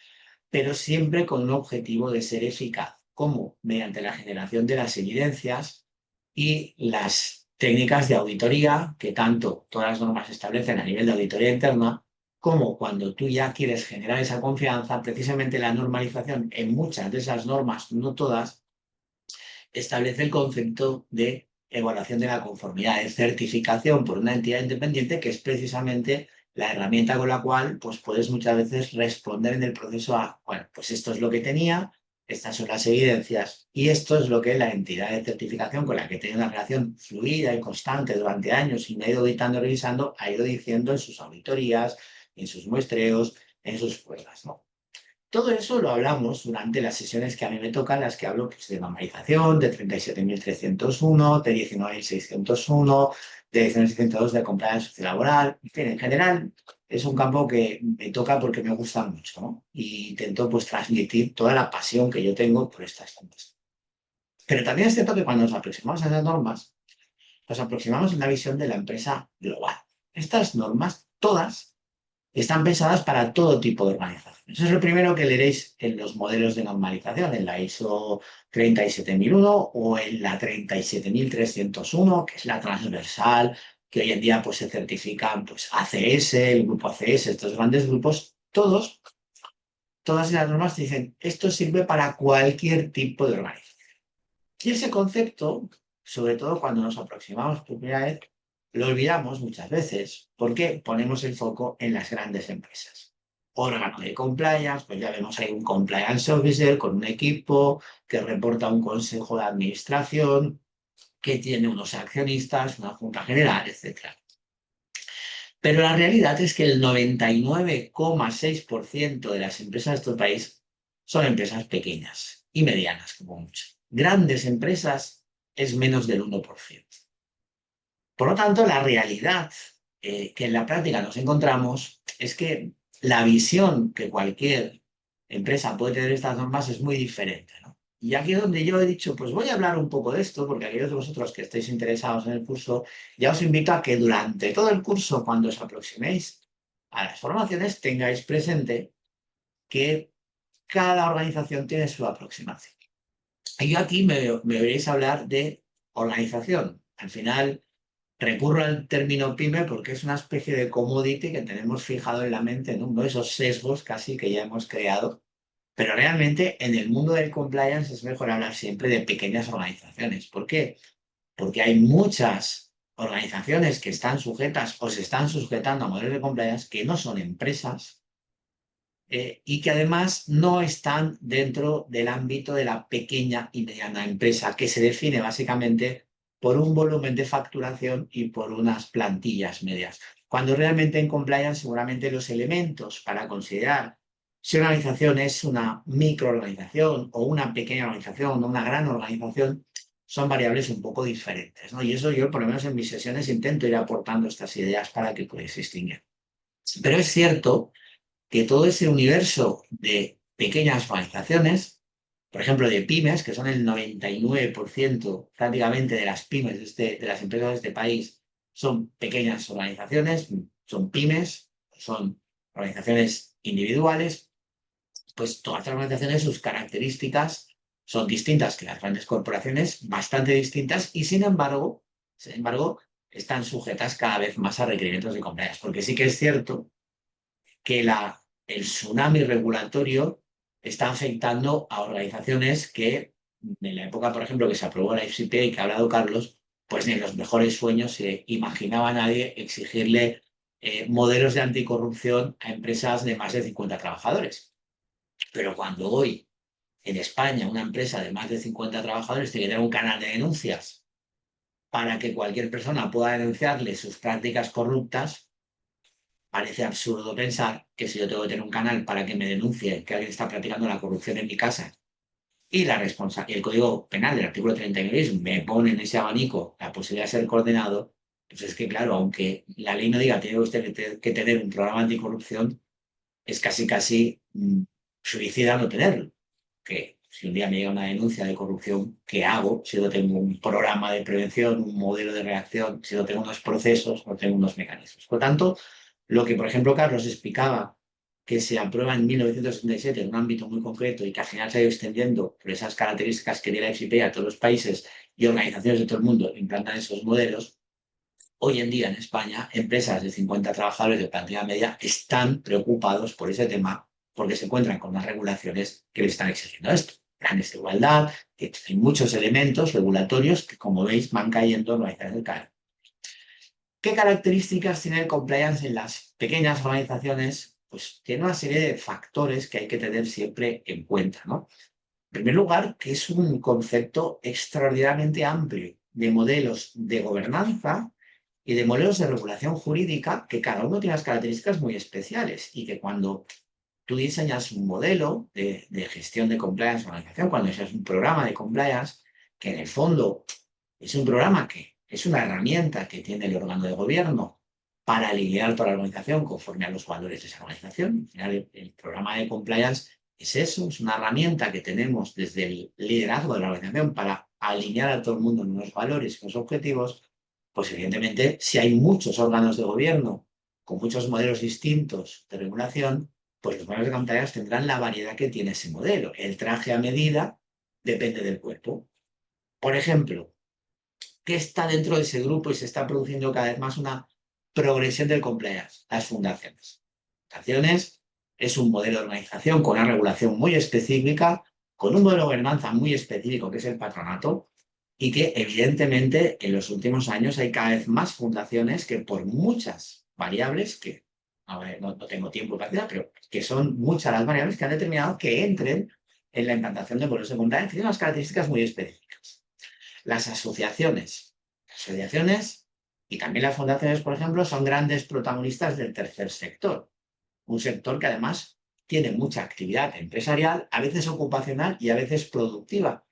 pero siempre con un objetivo de ser eficaz, como mediante la generación de las evidencias y las técnicas de auditoría que tanto todas las normas establecen a nivel de auditoría interna, como cuando tú ya quieres generar esa confianza, precisamente la normalización en muchas de esas normas, no todas, establece el concepto de evaluación de la conformidad, de certificación por una entidad independiente, que es precisamente la herramienta con la cual pues, puedes muchas veces responder en el proceso a, bueno, pues esto es lo que tenía, estas son las evidencias y esto es lo que la entidad de certificación con la que tiene una relación fluida y constante durante años y me ha ido auditando y revisando, ha ido diciendo en sus auditorías, en sus muestreos, en sus pruebas, ¿no? Todo eso lo hablamos durante las sesiones que a mí me tocan, las que hablo pues, de normalización, de 37.301, de 19.601, de 19.602 de compliance sociolaboral. En fin, en general es un campo que me toca porque me gusta mucho, ¿no? Y intento pues transmitir toda la pasión que yo tengo por estas normas. Pero también es cierto que cuando nos aproximamos a esas normas, nos aproximamos a una visión de la empresa global. Estas normas, todas, están pensadas para todo tipo de organizaciones. Eso es lo primero que leeréis en los modelos de normalización, en la ISO 37001 o en la 37301, que es la transversal, que hoy en día pues, se certifican pues, ACS, el grupo ACS, estos grandes grupos, todas esas normas te dicen, esto sirve para cualquier tipo de organización. Y ese concepto, sobre todo cuando nos aproximamos por primera vez, lo olvidamos muchas veces porque ponemos el foco en las grandes empresas. Órgano de compliance, pues ya vemos ahí un compliance officer con un equipo que reporta a un consejo de administración, que tiene unos accionistas, una junta general, etc. Pero la realidad es que el 99,6% de las empresas de este país son empresas pequeñas y medianas, como mucho. Grandes empresas es menos del 1%. Por lo tanto, la realidad que en la práctica nos encontramos es que la visión que cualquier empresa puede tener de estas normas es muy diferente, ¿no? Y aquí es donde yo he dicho, pues voy a hablar un poco de esto, porque aquellos de vosotros que estéis interesados en el curso, ya os invito a que durante todo el curso, cuando os aproximéis a las formaciones, tengáis presente que cada organización tiene su aproximación. Y yo aquí me veréis hablar de organización. Al final, recurro al término pyme porque es una especie de commodity que tenemos fijado en la mente, ¿no? Uno de esos sesgos casi que ya hemos creado. Pero realmente en el mundo del compliance es mejor hablar siempre de pequeñas organizaciones. ¿Por qué? Porque hay muchas organizaciones que están sujetas o se están sujetando a modelos de compliance que no son empresas, y que además no están dentro del ámbito de la pequeña y mediana empresa, que se define básicamente por un volumen de facturación y por unas plantillas medias. Cuando realmente en compliance seguramente los elementos para considerar si una organización es una microorganización o una pequeña organización o una gran organización son variables un poco diferentes, ¿no? Y eso yo, por lo menos en mis sesiones, intento ir aportando estas ideas para que podáis distinguir. Pero es cierto que todo ese universo de pequeñas organizaciones, por ejemplo, de pymes, que son el 99% prácticamente de las pymes de las empresas de este país, son pequeñas organizaciones, son pymes, son organizaciones individuales, pues todas las organizaciones, sus características son distintas que las grandes corporaciones, bastante distintas, y sin embargo, están sujetas cada vez más a requerimientos de compliance, porque sí que es cierto que el tsunami regulatorio está afectando a organizaciones que en la época, por ejemplo, que se aprobó la FCPA y que ha hablado Carlos, pues ni en los mejores sueños se imaginaba a nadie exigirle modelos de anticorrupción a empresas de más de 50 trabajadores. Pero cuando hoy en España una empresa de más de 50 trabajadores tiene que tener un canal de denuncias para que cualquier persona pueda denunciarle sus prácticas corruptas, parece absurdo pensar que si yo tengo que tener un canal para que me denuncie que alguien está practicando la corrupción en mi casa y el Código Penal del artículo 39 me pone en ese abanico la posibilidad de ser condenado, pues es que claro, aunque la ley no diga que tiene usted que tener un programa anticorrupción, es casi suicida no tenerlo. Que si un día me llega una denuncia de corrupción, ¿qué hago? Si no tengo un programa de prevención, un modelo de reacción, si no tengo unos procesos, no tengo unos mecanismos. Por lo tanto, lo que, por ejemplo, Carlos explicaba, que se aprueba en 1977 en un ámbito muy concreto y que al final se ha ido extendiendo por esas características que tiene la FCPA a todos los países y organizaciones de todo el mundo implantan esos modelos, hoy en día en España, empresas de 50 trabajadores de plantilla media están preocupados por ese tema porque se encuentran con unas regulaciones que les están exigiendo esto. Planes de igualdad, que hay muchos elementos regulatorios que, como veis, van cayendo en organizaciones del CAE. ¿Qué características tiene el compliance en las pequeñas organizaciones? Pues tiene una serie de factores que hay que tener siempre en cuenta, ¿no? En primer lugar, que es un concepto extraordinariamente amplio de modelos de gobernanza y de modelos de regulación jurídica que cada uno tiene unas características muy especiales y que cuando tú diseñas un modelo de gestión de compliance en organización, cuando diseñas un programa de compliance, que en el fondo es un programa que es una herramienta que tiene el órgano de gobierno para alinear toda la organización conforme a los valores de esa organización. Al final, el programa de compliance es eso, es una herramienta que tenemos desde el liderazgo de la organización para alinear a todo el mundo en unos valores y unos objetivos. Pues evidentemente, si hay muchos órganos de gobierno con muchos modelos distintos de regulación, pues los modelos de compliance tendrán la variedad que tiene ese modelo. El traje a medida depende del cuerpo. Por ejemplo, ¿qué está dentro de ese grupo y se está produciendo cada vez más una progresión del compliance? Las fundaciones. Fundaciones es un modelo de organización con una regulación muy específica, con un modelo de gobernanza muy específico que es el patronato, y que evidentemente en los últimos años hay cada vez más fundaciones que por muchas variables, que no tengo tiempo para decir, pero que son muchas las variables que han determinado que entren en la implantación de modelos de compliance, tienen unas características muy específicas. Las asociaciones y también las fundaciones, por ejemplo, son grandes protagonistas del tercer sector. Un sector que además tiene mucha actividad empresarial, a veces ocupacional y a veces productiva.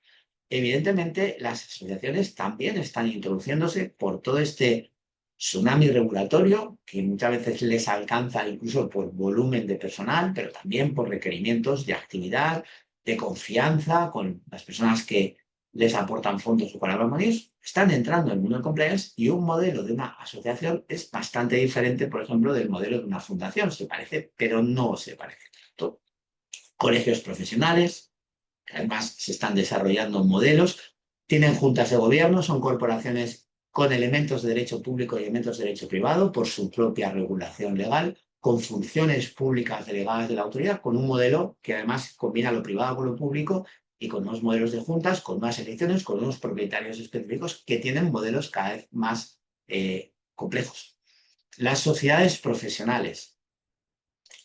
Evidentemente, las asociaciones también están introduciéndose por todo este tsunami regulatorio que muchas veces les alcanza incluso por volumen de personal, pero también por requerimientos de actividad, de confianza con las personas que les aportan fondos o colaboradores, están entrando en el mundo de compliance y un modelo de una asociación es bastante diferente, por ejemplo, del modelo de una fundación. Se parece, pero no se parece tanto. Colegios profesionales, que además se están desarrollando modelos, tienen juntas de gobierno, son corporaciones con elementos de derecho público y elementos de derecho privado por su propia regulación legal, con funciones públicas delegadas de la autoridad, con un modelo que además combina lo privado con lo público y con unos modelos de juntas, con unas elecciones, con unos propietarios específicos que tienen modelos cada vez más complejos. Las sociedades profesionales.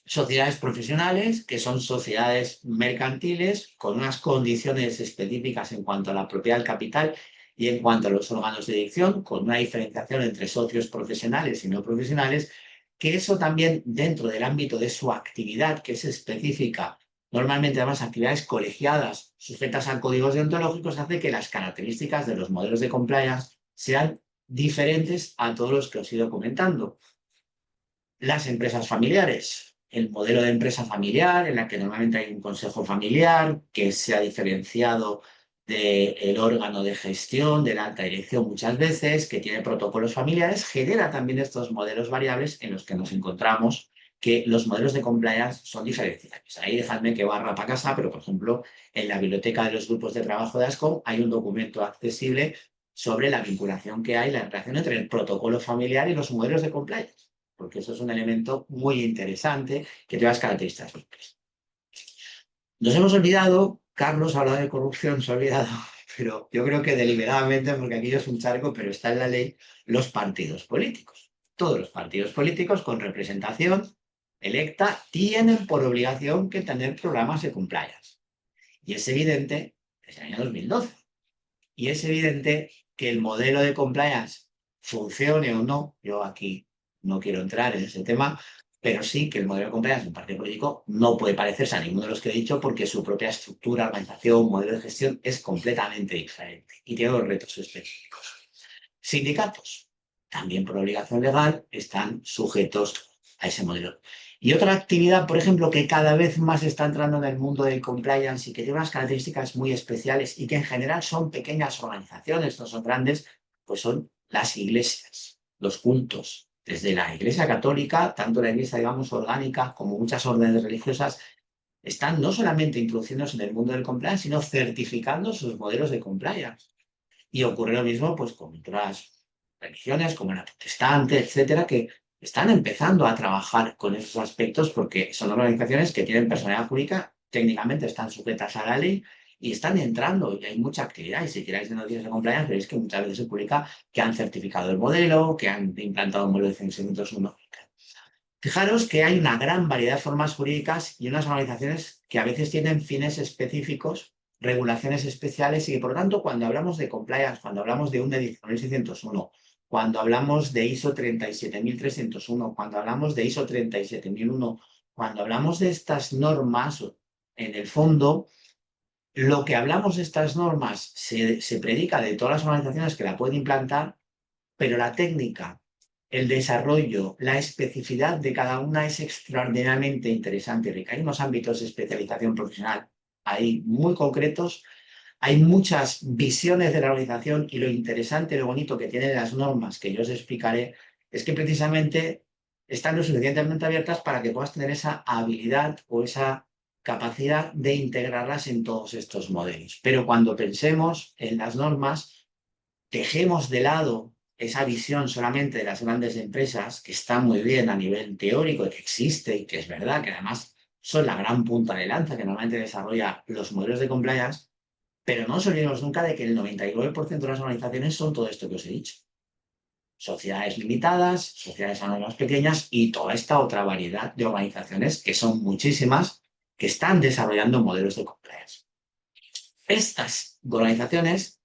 sociedades profesionales, que son sociedades mercantiles con unas condiciones específicas en cuanto a la propiedad del capital y en cuanto a los órganos de dirección, con una diferenciación entre socios profesionales y no profesionales, que eso también dentro del ámbito de su actividad, que es específica, normalmente además actividades colegiadas sujetas a códigos deontológicos, hace que las características de los modelos de compliance sean diferentes a todos los que os he ido comentando. Las empresas familiares, el modelo de empresa familiar en la que normalmente hay un consejo familiar que se ha diferenciado del órgano de gestión, de la alta dirección muchas veces, que tiene protocolos familiares, genera también estos modelos variables en los que nos encontramos que los modelos de compliance son diferenciables. Ahí dejadme que barra para casa, pero por ejemplo, en la biblioteca de los grupos de trabajo de ASCOM hay un documento accesible sobre la vinculación que hay, la relación entre el protocolo familiar y los modelos de compliance, porque eso es un elemento muy interesante que tiene las características propias. Nos hemos olvidado, Carlos ha hablado de corrupción, se ha olvidado, pero yo creo que deliberadamente, porque aquello es un charco, pero está en la ley, los partidos políticos. Todos los partidos políticos con representación electa tienen por obligación que tener programas de compliance. Y es evidente, desde el año 2012, y es evidente que el modelo de compliance funcione o no, yo aquí no quiero entrar en ese tema, pero sí que el modelo de compliance de un partido político no puede parecerse a ninguno de los que he dicho porque su propia estructura, organización, modelo de gestión es completamente diferente y tiene los retos específicos. Sindicatos, también por obligación legal, están sujetos a ese modelo. Y otra actividad, por ejemplo, que cada vez más está entrando en el mundo del compliance y que tiene unas características muy especiales y que en general son pequeñas organizaciones, no son grandes, pues son las iglesias, los cultos. Desde la Iglesia Católica, tanto la Iglesia, digamos, orgánica, como muchas órdenes religiosas, están no solamente introduciéndose en el mundo del compliance, sino certificando sus modelos de compliance. Y ocurre lo mismo pues, con otras religiones, como la protestante, etcétera, que están empezando a trabajar con esos aspectos porque son organizaciones que tienen personalidad jurídica, técnicamente están sujetas a la ley y están entrando y hay mucha actividad. Y si queráis de noticias de compliance, veréis que muchas veces se publica que han certificado el modelo, que han implantado un modelo de 601. Fijaros que hay una gran variedad de formas jurídicas y unas organizaciones que a veces tienen fines específicos, regulaciones especiales y que, por lo tanto, cuando hablamos de compliance, cuando hablamos de UNE 19601, cuando hablamos de ISO 37301, cuando hablamos de ISO 37001, cuando hablamos de estas normas, en el fondo, lo que hablamos de estas normas se predica de todas las organizaciones que la pueden implantar, pero la técnica, el desarrollo, la especificidad de cada una es extraordinariamente interesante y rica. Hay unos ámbitos de especialización profesional ahí muy concretos, hay muchas visiones de la organización y lo interesante, lo bonito que tienen las normas que yo os explicaré es que precisamente están lo suficientemente abiertas para que puedas tener esa habilidad o esa capacidad de integrarlas en todos estos modelos. Pero cuando pensemos en las normas, dejemos de lado esa visión solamente de las grandes empresas, que está muy bien a nivel teórico, que existe y que es verdad, que además son la gran punta de lanza que normalmente desarrolla los modelos de compliance, pero no nos olvidemos nunca de que el 99% de las organizaciones son todo esto que os he dicho. Sociedades limitadas, sociedades anónimas pequeñas y toda esta otra variedad de organizaciones, que son muchísimas, que están desarrollando modelos de compliance. Estas organizaciones,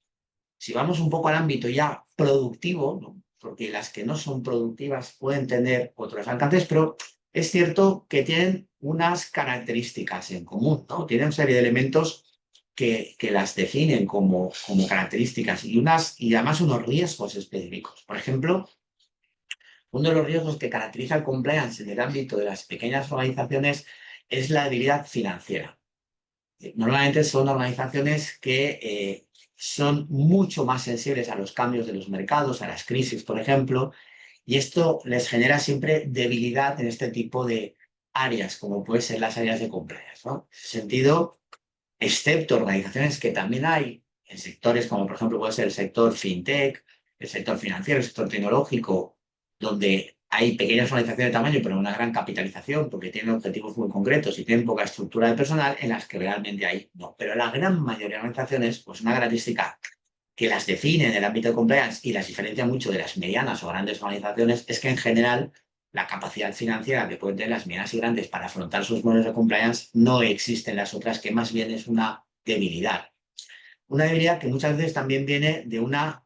si vamos un poco al ámbito ya productivo, ¿no? Porque las que no son productivas pueden tener otros alcances, pero es cierto que tienen unas características en común, ¿no? Tienen una serie de elementos que las definen como características y además unos riesgos específicos. Por ejemplo, uno de los riesgos que caracteriza el compliance en el ámbito de las pequeñas organizaciones es la debilidad financiera. Normalmente son organizaciones que son mucho más sensibles a los cambios de los mercados, a las crisis, por ejemplo, y esto les genera siempre debilidad en este tipo de áreas, como pueden ser las áreas de compliance, ¿no? En ese sentido, excepto organizaciones que también hay en sectores como, por ejemplo, puede ser el sector fintech, el sector financiero, el sector tecnológico, donde hay pequeñas organizaciones de tamaño, pero una gran capitalización, porque tienen objetivos muy concretos y tienen poca estructura de personal, en las que realmente hay no. Pero la gran mayoría de organizaciones, pues una característica que las define en el ámbito de compliance y las diferencia mucho de las medianas o grandes organizaciones es que en general la capacidad financiera que pueden tener las medianas y grandes para afrontar sus modelos de compliance no existe en las otras, que más bien es una debilidad. Una debilidad que muchas veces también viene de una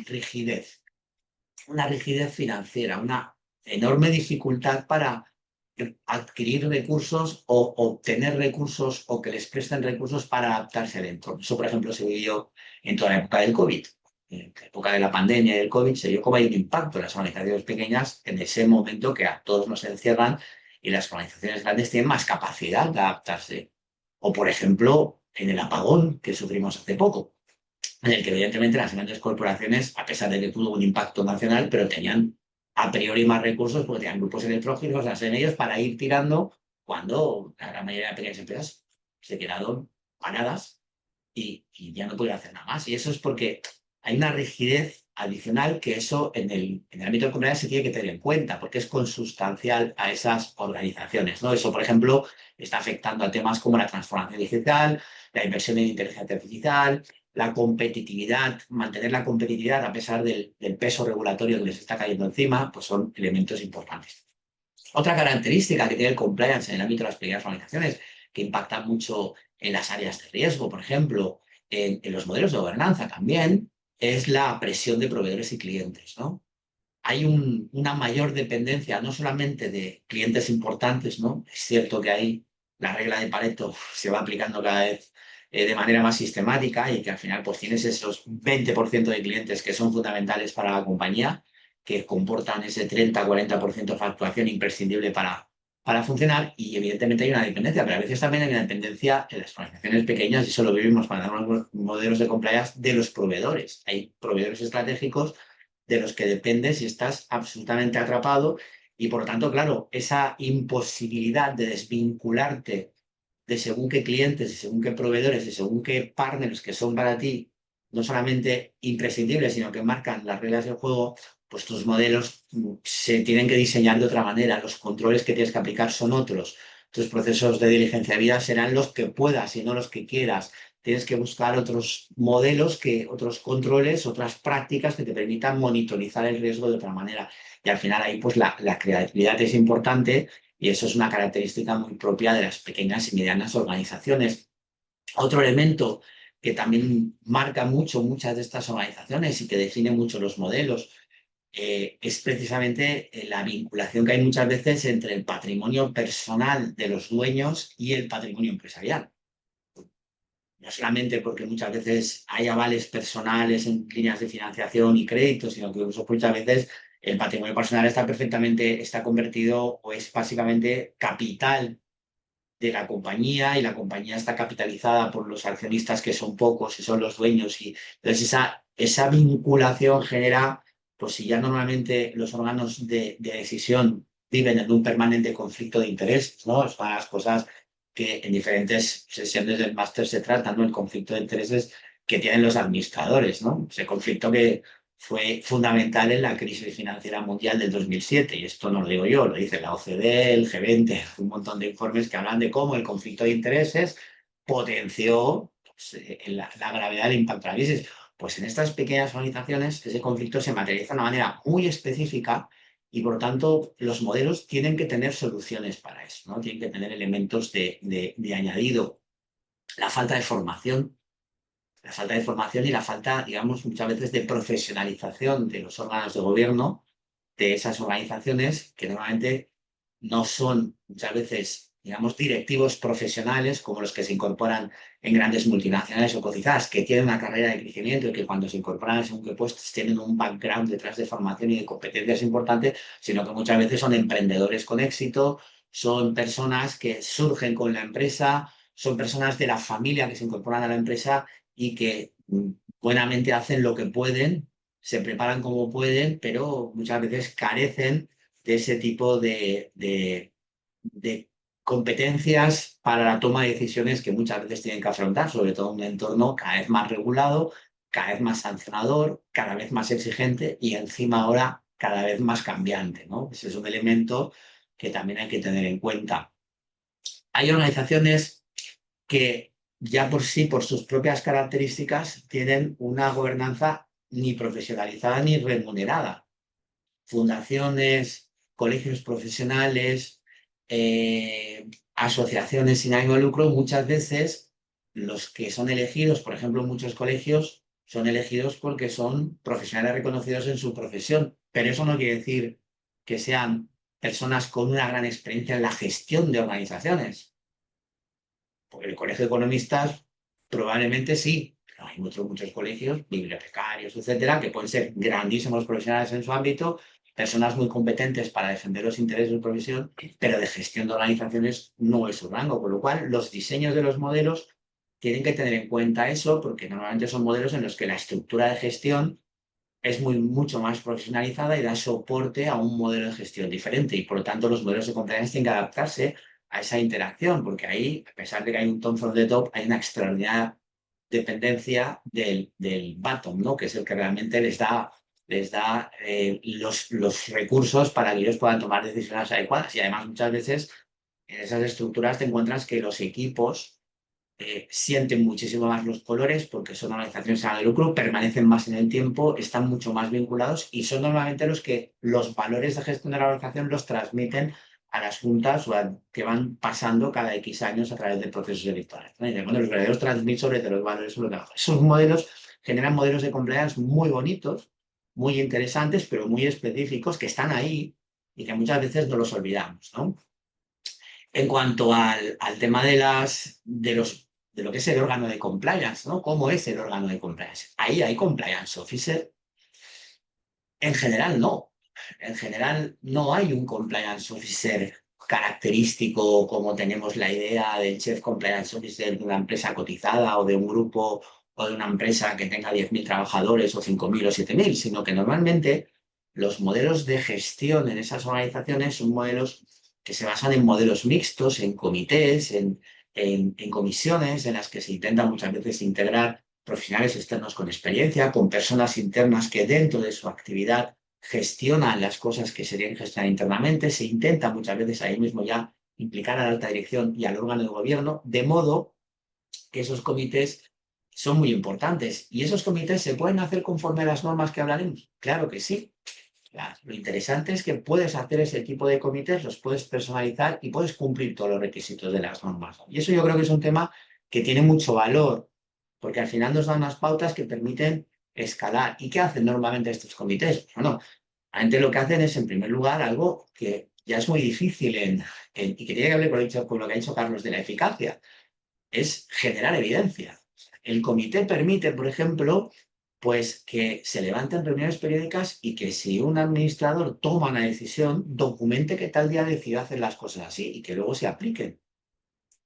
rigidez financiera, una enorme dificultad para adquirir recursos o obtener recursos o que les presten recursos para adaptarse al entorno. Eso, por ejemplo, se vio en toda la época del COVID. En la época de la pandemia y del COVID se vio cómo hay un impacto en las organizaciones pequeñas en ese momento que a todos nos encierran y las organizaciones grandes tienen más capacidad de adaptarse. O, por ejemplo, en el apagón que sufrimos hace poco, en el que evidentemente las grandes corporaciones, a pesar de que tuvo un impacto nacional, pero tenían a priori más recursos porque tenían grupos electrógenos, las en ellos para ir tirando cuando la gran mayoría de pequeñas empresas se quedaron paradas y ya no pudieron hacer nada más. Y eso es porque hay una rigidez adicional que eso en el ámbito de comunidad se tiene que tener en cuenta porque es consustancial a esas organizaciones, ¿no? Eso, por ejemplo, está afectando a temas como la transformación digital, la inversión en inteligencia artificial, la competitividad, mantener la competitividad a pesar del peso regulatorio que les está cayendo encima, pues son elementos importantes. Otra característica que tiene el compliance en el ámbito de las pequeñas organizaciones, que impacta mucho en las áreas de riesgo, por ejemplo, en los modelos de gobernanza también, es la presión de proveedores y clientes, ¿no? Hay una mayor dependencia, no solamente de clientes importantes, ¿no? Es cierto que ahí la regla de Pareto se va aplicando cada vez de manera más sistemática y que al final pues tienes esos 20% de clientes que son fundamentales para la compañía, que comportan ese 30-40% de facturación imprescindible para funcionar y evidentemente hay una dependencia, pero a veces también hay una dependencia en las organizaciones pequeñas y eso lo vivimos cuando hablamos de modelos de compliance de los proveedores. Hay proveedores estratégicos de los que dependes y estás absolutamente atrapado y por lo tanto, claro, esa imposibilidad de desvincularte de según qué clientes, de según qué proveedores, de según qué partners que son para ti no solamente imprescindibles, sino que marcan las reglas del juego, pues tus modelos se tienen que diseñar de otra manera, los controles que tienes que aplicar son otros, tus procesos de diligencia de vida serán los que puedas y no los que quieras. Tienes que buscar otros modelos, otros controles, otras prácticas que te permitan monitorizar el riesgo de otra manera. Y al final ahí pues la creatividad es importante y eso es una característica muy propia de las pequeñas y medianas organizaciones. Otro elemento que también marca muchas de estas organizaciones y que define mucho los modelos es precisamente la vinculación que hay muchas veces entre el patrimonio personal de los dueños y el patrimonio empresarial. No solamente porque muchas veces hay avales personales en líneas de financiación y créditos, sino que incluso muchas veces el patrimonio personal está convertido o es básicamente capital de la compañía y la compañía está capitalizada por los accionistas que son pocos y son los dueños. Y entonces esa vinculación genera, pues si ya normalmente los órganos de decisión viven en un permanente conflicto de intereses, ¿no? Es una de las cosas que en diferentes sesiones del máster se tratan, ¿no? El conflicto de intereses que tienen los administradores, ¿no? Ese conflicto que fue fundamental en la crisis financiera mundial del 2007, y esto no lo digo yo, lo dice la OCDE, el G20, un montón de informes que hablan de cómo el conflicto de intereses potenció pues, la gravedad del impacto de la crisis. Pues en estas pequeñas organizaciones ese conflicto se materializa de una manera muy específica y por lo tanto los modelos tienen que tener soluciones para eso, ¿no? Tienen que tener elementos de añadido. La falta de formación y la falta, digamos, muchas veces de profesionalización de los órganos de gobierno de esas organizaciones que normalmente no son muchas veces, digamos, directivos profesionales como los que se incorporan en grandes multinacionales o cotizadas, que tienen una carrera de crecimiento y que cuando se incorporan a según qué puestos tienen un background detrás de formación y de competencias importantes, sino que muchas veces son emprendedores con éxito, son personas que surgen con la empresa, son personas de la familia que se incorporan a la empresa y que buenamente hacen lo que pueden, se preparan como pueden, pero muchas veces carecen de ese tipo de competencias para la toma de decisiones que muchas veces tienen que afrontar, sobre todo en un entorno cada vez más regulado, cada vez más sancionador, cada vez más exigente y encima ahora cada vez más cambiante, ¿no? Ese es un elemento que también hay que tener en cuenta. Hay organizaciones que ya por sí, por sus propias características, tienen una gobernanza ni profesionalizada ni remunerada. Fundaciones, colegios profesionales, asociaciones sin ánimo de lucro, muchas veces los que son elegidos, por ejemplo, en muchos colegios, son elegidos porque son profesionales reconocidos en su profesión, pero eso no quiere decir que sean personas con una gran experiencia en la gestión de organizaciones. Porque el colegio de economistas probablemente sí, pero hay muchos colegios, bibliotecarios, etcétera, que pueden ser grandísimos profesionales en su ámbito, personas muy competentes para defender los intereses de su profesión, pero de gestión de organizaciones no es su rango, con lo cual los diseños de los modelos tienen que tener en cuenta eso, porque normalmente son modelos en los que la estructura de gestión es mucho más profesionalizada y da soporte a un modelo de gestión diferente, y por lo tanto los modelos de compliance tienen que adaptarse a esa interacción, porque ahí, a pesar de que hay un top from the top, hay una extraordinaria dependencia del bottom, ¿no? Que es el que realmente les da los recursos para que ellos puedan tomar decisiones adecuadas. Y además muchas veces en esas estructuras te encuentras que los equipos sienten muchísimo más los colores porque son organizaciones sin ánimo de lucro, permanecen más en el tiempo, están mucho más vinculados y son normalmente los que los valores de gestión de la organización los transmiten a las juntas que van pasando cada X años a través de procesos electorales, ¿no? Y de los verdaderos transmisores de los valores son los de abajo. Esos modelos generan modelos de compliance muy bonitos, muy interesantes, pero muy específicos, que están ahí y que muchas veces no los olvidamos, ¿no? En cuanto al tema de lo que es el órgano de compliance, ¿no? ¿Cómo es el órgano de compliance? Ahí hay compliance officer. En general, no. En general, no hay un compliance officer característico como tenemos la idea del chief compliance officer de una empresa cotizada o de un grupo o de una empresa que tenga 10.000 trabajadores o 5.000 o 7.000, sino que normalmente los modelos de gestión en esas organizaciones son modelos que se basan en modelos mixtos, en comités, en comisiones en las que se intenta muchas veces integrar profesionales externos con experiencia, con personas internas que dentro de su actividad gestionan las cosas que serían gestionar internamente. Se intenta muchas veces ahí mismo ya implicar a la alta dirección y al órgano de gobierno, de modo que esos comités son muy importantes. ¿Y esos comités se pueden hacer conforme a las normas que hablaremos? Claro que sí. Lo interesante es que puedes hacer ese tipo de comités, los puedes personalizar y puedes cumplir todos los requisitos de las normas. Y eso yo creo que es un tema que tiene mucho valor, porque al final nos dan unas pautas que permiten escalar. ¿Y qué hacen normalmente estos comités? Bueno, realmente lo que hacen es, en primer lugar, algo que ya es muy difícil y que tiene que ver con lo que ha dicho Carlos de la eficacia, es generar evidencia. El comité permite, por ejemplo, pues que se levanten reuniones periódicas y que si un administrador toma una decisión, documente que tal día decidió hacer las cosas así y que luego se apliquen.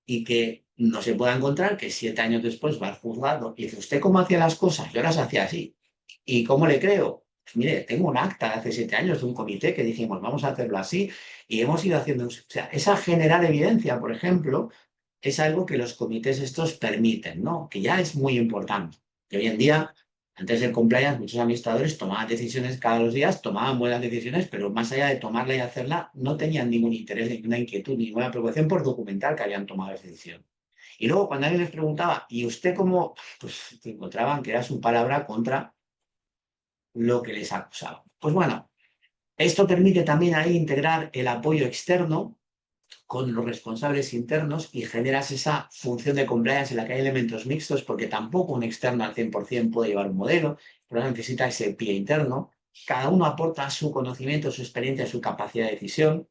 Y que no se pueda encontrar que 7 años después va al juzgado y dice, ¿usted cómo hacía las cosas? Yo las hacía así. ¿Y cómo le creo? Pues mire, tengo un acta de hace 7 años de un comité que dijimos, vamos a hacerlo así y hemos ido haciendo... O sea, esa generar evidencia, por ejemplo, es algo que los comités estos permiten, ¿no? Que ya es muy importante. Que hoy en día, antes del compliance, muchos administradores tomaban decisiones cada 2 días, tomaban buenas decisiones, pero más allá de tomarla y hacerla, no tenían ningún interés, ninguna inquietud, ninguna preocupación por documentar que habían tomado esa decisión. Y luego, cuando alguien les preguntaba, ¿y usted cómo? Pues encontraban que era su palabra contra lo que les acusaba. Pues bueno, esto permite también ahí integrar el apoyo externo con los responsables internos y generas esa función de compliance en la que hay elementos mixtos, porque tampoco un externo al 100% puede llevar un modelo, pero necesita ese pie interno. Cada uno aporta su conocimiento, su experiencia, su capacidad de decisión.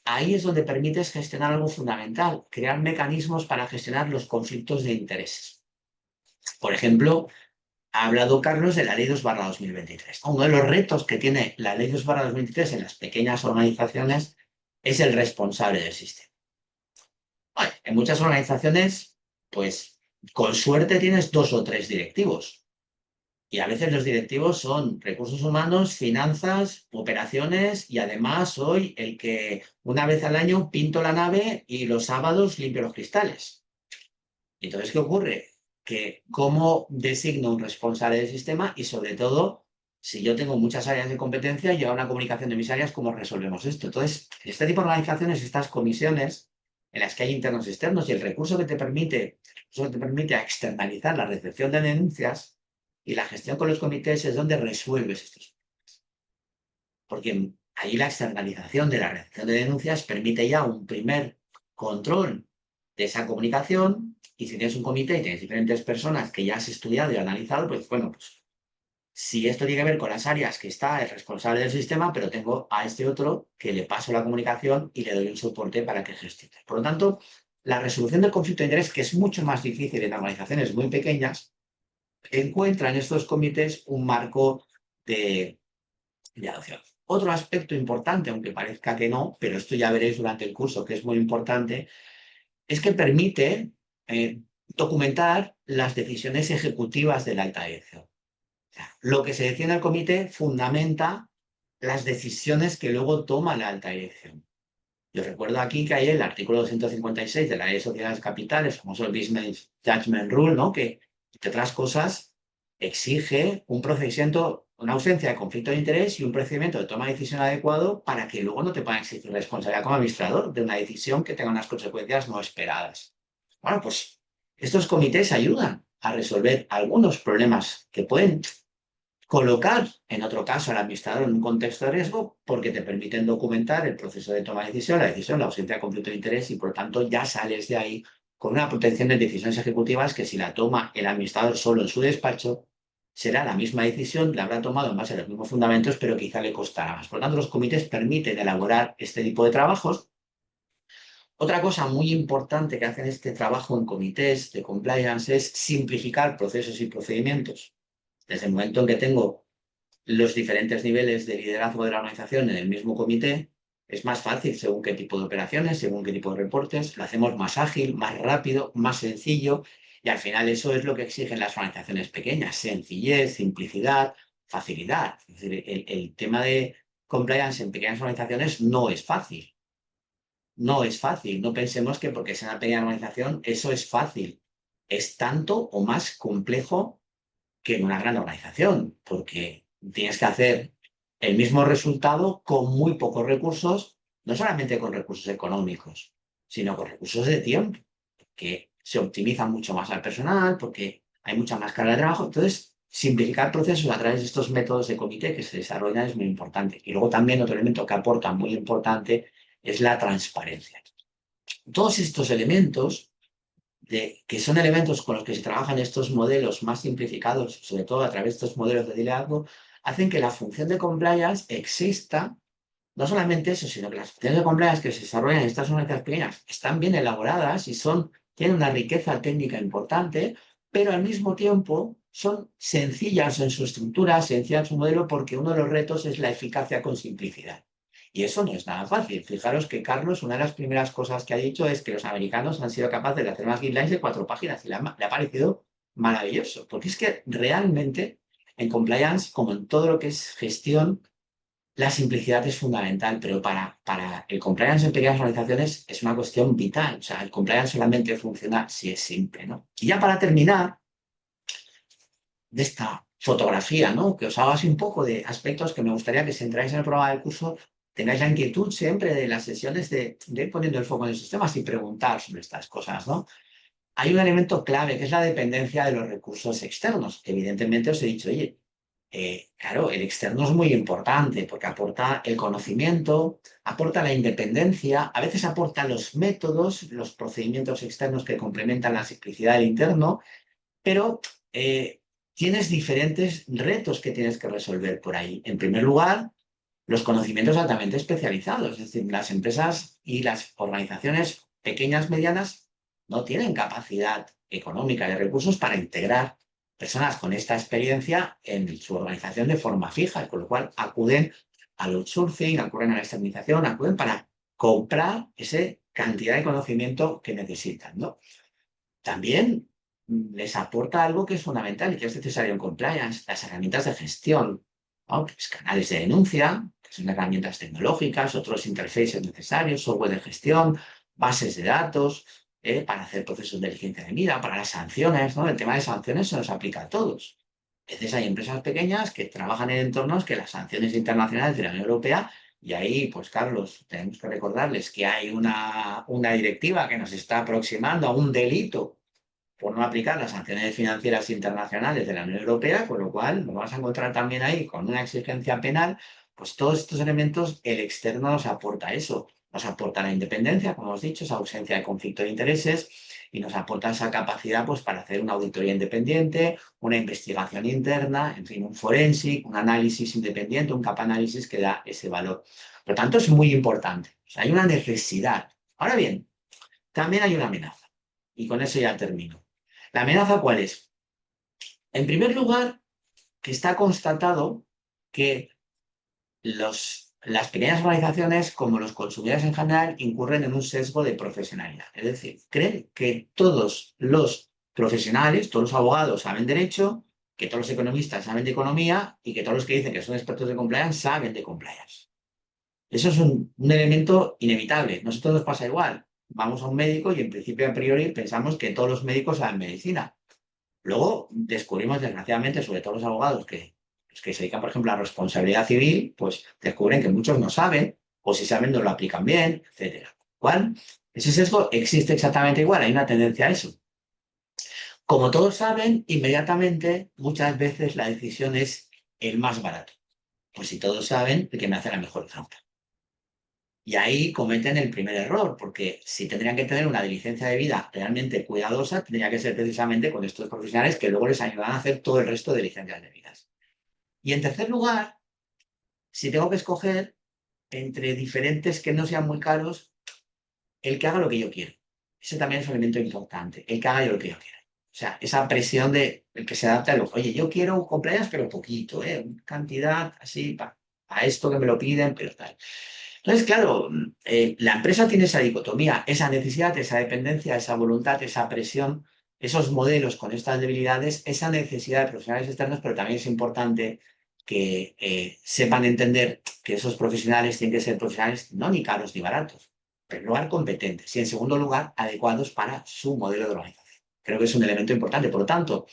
Ahí es donde permites gestionar algo fundamental, crear mecanismos para gestionar los conflictos de intereses. Por ejemplo, ha hablado Carlos de la Ley 2/2023. Uno de los retos que tiene la Ley 2/2023 en las pequeñas organizaciones es el responsable del sistema. Bueno, en muchas organizaciones, pues con suerte tienes 2 o 3 directivos. Y a veces los directivos son recursos humanos, finanzas, operaciones y además soy el que una vez al año pinto la nave y los sábados limpio los cristales. Entonces, ¿qué ocurre? Que cómo designo un responsable del sistema y sobre todo, si yo tengo muchas áreas de competencia, yo hago una comunicación de mis áreas, ¿cómo resolvemos esto? Entonces, este tipo de organizaciones, estas comisiones en las que hay internos y externos y el recurso que te permite externalizar la recepción de denuncias y la gestión con los comités es donde resuelves estos problemas. Porque ahí la externalización de la recepción de denuncias permite ya un primer control de esa comunicación, y si tienes un comité y tienes diferentes personas que ya has estudiado y analizado, pues bueno, pues si esto tiene que ver con las áreas que está el responsable del sistema, pero tengo a este otro que le paso la comunicación y le doy un soporte para que gestione. Por lo tanto, la resolución del conflicto de interés, que es mucho más difícil en organizaciones muy pequeñas, encuentra en estos comités un marco de adopción. Otro aspecto importante, aunque parezca que no, pero esto ya veréis durante el curso que es muy importante, es que permite documentar las decisiones ejecutivas de la alta dirección. O sea, lo que se decide en el comité fundamenta las decisiones que luego toma la alta dirección. Yo recuerdo aquí que hay el artículo 256 de la Ley de Sociedades Capitales, famoso el Business Judgment Rule, ¿no? Que, entre otras cosas, exige un procedimiento, una ausencia de conflicto de interés y un procedimiento de toma de decisión adecuado para que luego no te puedan exigir responsabilidad como administrador de una decisión que tenga unas consecuencias no esperadas. Bueno, pues estos comités ayudan a resolver algunos problemas que pueden colocar, en otro caso, al administrador en un contexto de riesgo porque te permiten documentar el proceso de toma de decisión, la ausencia de conflicto de interés y, por tanto, ya sales de ahí con una protección de decisiones ejecutivas que si la toma el administrador solo en su despacho, será la misma decisión, la habrá tomado en base a los mismos fundamentos, pero quizá le costará más. Por lo tanto, los comités permiten elaborar este tipo de trabajos. Otra cosa muy importante que hacen este trabajo en comités de compliance es simplificar procesos y procedimientos. Desde el momento en que tengo los diferentes niveles de liderazgo de la organización en el mismo comité, es más fácil según qué tipo de operaciones, según qué tipo de reportes, lo hacemos más ágil, más rápido, más sencillo, y al final eso es lo que exigen las organizaciones pequeñas: sencillez, simplicidad, facilidad. Es decir, el tema de compliance en pequeñas organizaciones no es fácil. No es fácil. No pensemos que porque sea una pequeña organización eso es fácil. Es tanto o más complejo que en una gran organización, porque tienes que hacer el mismo resultado con muy pocos recursos, no solamente con recursos económicos, sino con recursos de tiempo, que se optimiza mucho más al personal, porque hay mucha más carga de trabajo. Entonces, simplificar procesos a través de estos métodos de comité que se desarrollan es muy importante. Y luego también otro elemento que aporta muy importante es la transparencia. Todos estos elementos que son elementos con los que se trabajan estos modelos más simplificados, sobre todo a través de estos modelos de liderazgo, hacen que la función de compliance exista. No solamente eso, sino que las funciones de compliance que se desarrollan en estas unidades pequeñas están bien elaboradas y tienen una riqueza técnica importante, pero al mismo tiempo son sencillas en su estructura, sencillas en su modelo, porque uno de los retos es la eficacia con simplicidad. Y eso no es nada fácil. Fijaros que Carlos, una de las primeras cosas que ha dicho es que los americanos han sido capaces de hacer unas guidelines de 4 páginas y le ha parecido maravilloso, porque es que realmente en compliance, como en todo lo que es gestión, la simplicidad es fundamental, pero para el compliance en pequeñas organizaciones es una cuestión vital. O sea, el compliance solamente funciona si es simple, ¿no? Y ya para terminar de esta fotografía, ¿no? Que os hago así un poco de aspectos que me gustaría que si entráis en el programa del curso tengáis la inquietud siempre de las sesiones de ir poniendo el foco en los sistemas y preguntar sobre estas cosas, ¿no? Hay un elemento clave que es la dependencia de los recursos externos. Evidentemente os he dicho, oye, claro, el externo es muy importante porque aporta el conocimiento, aporta la independencia, a veces aporta los métodos, los procedimientos externos que complementan la simplicidad del interno, pero tienes diferentes retos que tienes que resolver por ahí. En primer lugar, los conocimientos altamente especializados, es decir, las empresas y las organizaciones pequeñas, medianas, no tienen capacidad económica de recursos para integrar personas con esta experiencia en su organización de forma fija, con lo cual acuden al outsourcing, acuden a la externalización, acuden para comprar esa cantidad de conocimiento que necesitan, ¿no? También les aporta algo que es fundamental y que es necesario en compliance: las herramientas de gestión, ¿no? Pues canales de denuncia, que son herramientas tecnológicas, otros interfaces necesarios, software de gestión, bases de datos, para hacer procesos de licencia de mira, para las sanciones, ¿no? El tema de sanciones se nos aplica a todos. A veces hay empresas pequeñas que trabajan en entornos que las sanciones internacionales de la Unión Europea, y ahí, pues Carlos, tenemos que recordarles que hay una directiva que nos está aproximando a un delito por no aplicar las sanciones financieras internacionales de la Unión Europea, con lo cual nos vamos a encontrar también ahí con una exigencia penal Pues todos estos elementos, el externo nos aporta eso. Nos aporta la independencia, como hemos dicho, esa ausencia de conflicto de intereses, y nos aporta esa capacidad pues, para hacer una auditoría independiente, una investigación interna, en fin, un forensic, un análisis independiente, un cap análisis que da ese valor. Por lo tanto, es muy importante. O sea, hay una necesidad. Ahora bien, también hay una amenaza. Y con eso ya termino. ¿La amenaza cuál es? En primer lugar, que está constatado que las pequeñas organizaciones, como los consumidores en general, incurren en un sesgo de profesionalidad. Es decir, creen que todos los profesionales, todos los abogados saben derecho, que todos los economistas saben de economía y que todos los que dicen que son expertos de compliance saben de compliance. Eso es un elemento inevitable. Nosotros nos pasa igual. Vamos a un médico y en principio a priori pensamos que todos los médicos saben medicina. Luego descubrimos, desgraciadamente, sobre todo los abogados los que se dedican, por ejemplo, a la responsabilidad civil, pues descubren que muchos no saben, o si saben no lo aplican bien, etcétera. ¿Cuál? Ese sesgo existe exactamente igual, hay una tendencia a eso. Como todos saben, inmediatamente, muchas veces la decisión es el más barato. Pues si todos saben, el que me hace la mejor oferta. Y ahí cometen el primer error, porque si tendrían que tener una diligencia de vida realmente cuidadosa, tendría que ser precisamente con estos profesionales que luego les ayudan a hacer todo el resto de diligencias debidas. Y en tercer lugar, si tengo que escoger entre diferentes que no sean muy caros, el que haga lo que yo quiero. Ese también es un elemento importante, el que haga yo lo que yo quiero. O sea, esa presión de el que se adapte a lo, oye, yo quiero cumpleaños, pero poquito, cantidad así, a esto que me lo piden, pero tal. Entonces, claro, la empresa tiene esa dicotomía, esa necesidad, esa dependencia, esa voluntad, esa presión, esos modelos con estas debilidades, esa necesidad de profesionales externos, pero también es importante que sepan entender que esos profesionales tienen que ser profesionales no ni caros ni baratos, pero en lugar competentes y en segundo lugar adecuados para su modelo de organización. Creo que es un elemento importante. Por lo tanto,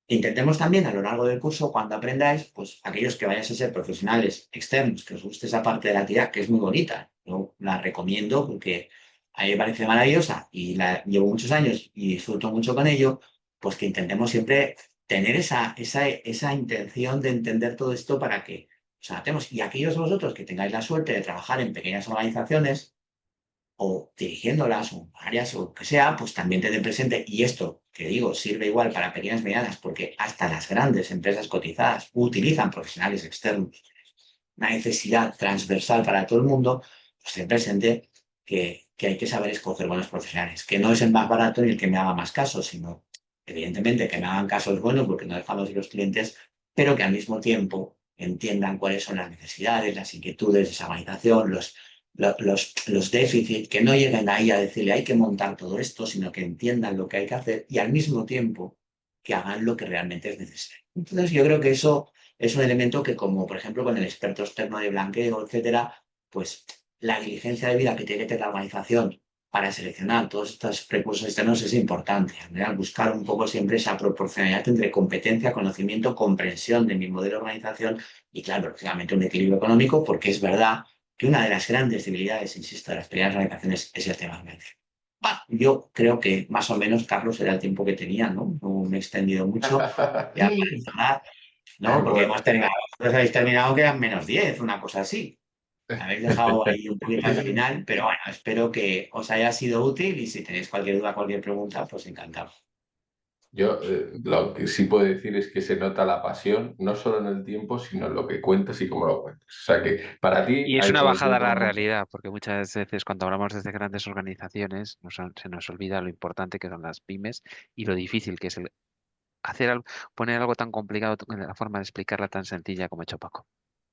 intentemos también a lo largo del curso, cuando aprendáis, pues aquellos que vayáis a ser profesionales externos, que os guste esa parte de la actividad, que es muy bonita, yo la recomiendo porque a mí me parece maravillosa y la llevo muchos años y disfruto mucho con ello, pues que intentemos siempre tener esa intención de entender todo esto para que os adaptemos. Y aquellos de vosotros que tengáis la suerte de trabajar en pequeñas organizaciones, o dirigiéndolas o áreas o lo que sea, pues también tener presente, y esto que digo sirve igual para pequeñas y medianas, porque hasta las grandes empresas cotizadas utilizan profesionales externos, una necesidad transversal para todo el mundo, pues tener presente que hay que saber escoger buenos profesionales, que no es el más barato ni el que me haga más caso, sino evidentemente que me hagan caso es bueno porque no dejamos ir los clientes, pero que al mismo tiempo entiendan cuáles son las necesidades, las inquietudes de esa organización, los déficits, que no lleguen ahí a decirle hay que montar todo esto, sino que entiendan lo que hay que hacer y al mismo tiempo que hagan lo que realmente es necesario. Entonces yo creo que eso es un elemento que, como por ejemplo con el experto externo de blanqueo, etcétera, pues la diligencia de vida que tiene que tener la organización para seleccionar todos estos recursos externos es importante. Al buscar un poco siempre esa proporcionalidad entre competencia, conocimiento, comprensión de mi modelo de organización y, claro, lógicamente un equilibrio económico, porque es verdad que una de las grandes debilidades, insisto, de las pequeñas organizaciones es el tema financiero. Yo creo que más o menos, Carlos, era el tiempo que tenía, ¿no? No me he extendido mucho. Ya para cerrar, ¿no? Porque Bueno, hemos terminado, vosotros habéis terminado que eran -10, una cosa así. Habéis dejado ahí un poquito al final, pero bueno, espero que os haya sido útil y si tenéis cualquier duda, cualquier pregunta, pues encantado. yo lo que sí puedo decir es que se nota la pasión, no solo en el tiempo, sino en lo que cuentas y cómo lo cuentas. O sea que para ti Y es hay una todo el bajada a tiempo la del mundo. realidad, porque muchas veces cuando hablamos desde grandes organizaciones se nos olvida lo importante que son las pymes y lo difícil que es poner algo tan complicado, la forma de explicarla tan sencilla como ha hecho Paco.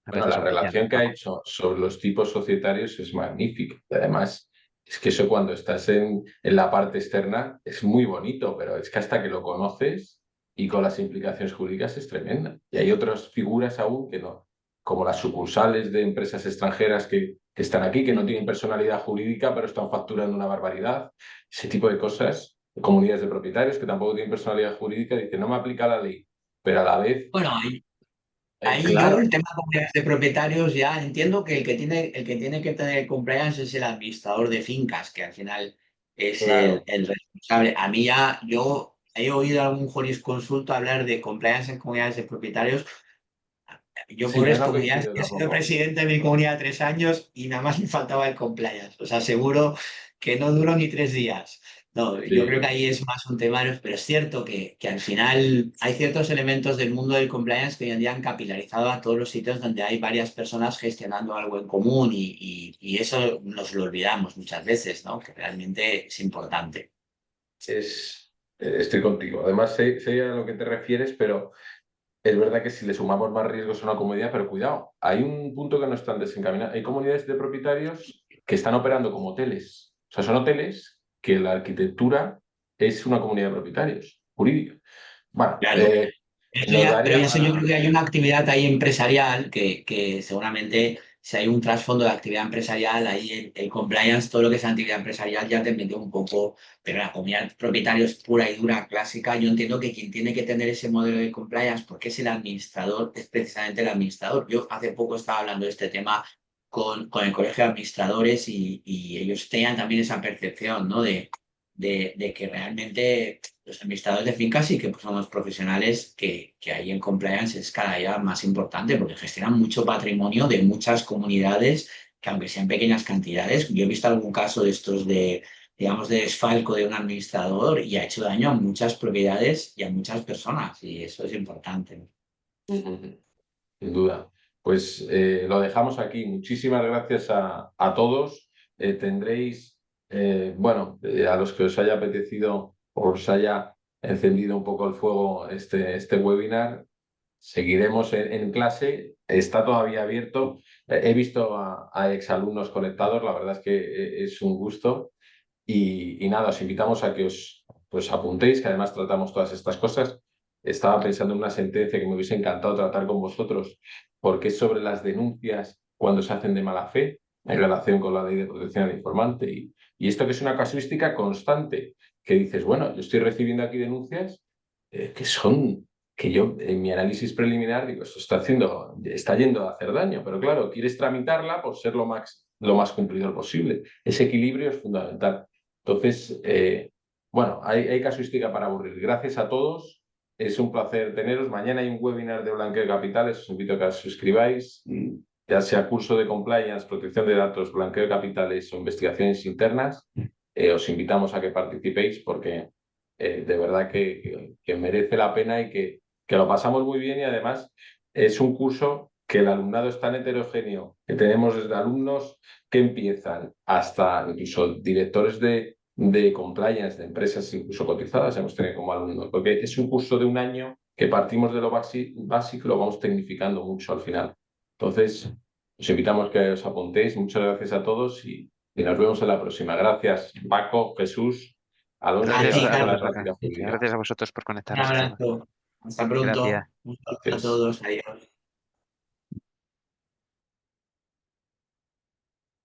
A Bueno, veces la brillante, relación que ha Paco. hecho sobre los tipos societarios es magnífica. Y además, es que eso cuando estás en la parte externa es muy bonito, pero es que hasta que lo conoces y con las implicaciones jurídicas es tremenda. Y hay otras figuras aún que no, como las sucursales de empresas extranjeras que están aquí, que no tienen personalidad jurídica, pero están facturando una barbaridad. Ese tipo de cosas, comunidades de propietarios que tampoco tienen personalidad jurídica, dicen, no me aplica la ley, pero a la vez, Bueno, ahí yo claro, el tema de propietarios ya entiendo que el que tiene que tener compliance es el administrador de fincas, que al final es claro. el responsable. A mí ya, yo he oído a algún jurisconsulto hablar de compliance en comunidades de propietarios. Yo, Sí, pobres no comunidades, coincido he sido tampoco. presidente de mi comunidad 3 años y nada más me faltaba el compliance. Os aseguro que no duró ni 3 días. No, yo creo que Sí, ahí es más un tema, pero es cierto que al final hay ciertos elementos del mundo del compliance que hoy en día han capilarizado a todos los sitios donde hay varias personas gestionando algo en común y eso nos lo olvidamos muchas veces, ¿no? Que realmente es importante. estoy contigo. Además, sé a lo que te refieres, pero es verdad que si le sumamos más riesgos a una comunidad, pero cuidado, hay un punto que no están desencaminados. Hay comunidades de propietarios que están operando como hoteles. O sea, son hoteles que la arquitectura es una comunidad de propietarios, jurídica. Bueno, Claro. nos Pero daría eso yo para... creo que hay una actividad ahí empresarial que seguramente si hay un trasfondo de actividad empresarial, ahí el compliance, todo lo que es actividad empresarial ya te metió un poco, pero la comunidad de propietarios pura y dura, clásica, yo entiendo que quien tiene que tener ese modelo de compliance, porque es el administrador, es precisamente el administrador. Yo hace poco estaba hablando de este tema con el colegio de administradores y ellos tenían también esa percepción, ¿no? De que realmente los administradores de fincas sí que son los profesionales que ahí en compliance es cada día más importante porque gestionan mucho patrimonio de muchas comunidades que aunque sean pequeñas cantidades, yo he visto algún caso de estos de, digamos, de desfalco de un administrador y ha hecho daño a muchas propiedades y a muchas personas y eso es importante. Ujú. Sin duda. Pues lo dejamos aquí. Muchísimas gracias a todos. Tendréis, a los que os haya apetecido o os haya encendido un poco el fuego este webinar, seguiremos en clase. Está todavía abierto. He visto a exalumnos conectados. La verdad es que es un gusto. Y nada, os invitamos a que os pues, apuntéis, que además tratamos todas estas cosas. Estaba pensando en una sentencia que me hubiese encantado tratar con vosotros, porque es sobre las denuncias cuando se hacen de mala fe en relación con la ley de protección al informante. Y esto que es una casuística constante, que dices, bueno, yo estoy recibiendo aquí denuncias que son, que yo en mi análisis preliminar digo, esto está yendo a hacer daño, pero claro, quieres tramitarla por ser lo más cumplidor posible. Ese equilibrio es fundamental. Entonces, hay casuística para aburrir. Gracias a todos. Es un placer teneros. Mañana hay un webinar de blanqueo de capitales. Os invito a que os suscribáis, ya sea curso de compliance, protección de datos, blanqueo de capitales o investigaciones internas. Os invitamos a que participéis porque de verdad que merece la pena y que lo pasamos muy bien y además es un curso que el alumnado es tan heterogéneo, que tenemos desde alumnos que empiezan hasta incluso directores de compliance de empresas incluso cotizadas, hemos tenido como alumnos, porque es un curso de un año que partimos de lo básico y lo vamos tecnificando mucho al final. Entonces, os invitamos a que os apuntéis. Muchas gracias a todos y nos vemos en la próxima. Gracias, Paco, Jesús, Alonso y A a la ti, Escuela de Carlos, Práctica Jurídica. Gracias a vosotros por un conectaros. Hasta ahora. abrazo. Hasta Gracias. pronto. Un saludo a Gracias. todos. Adiós.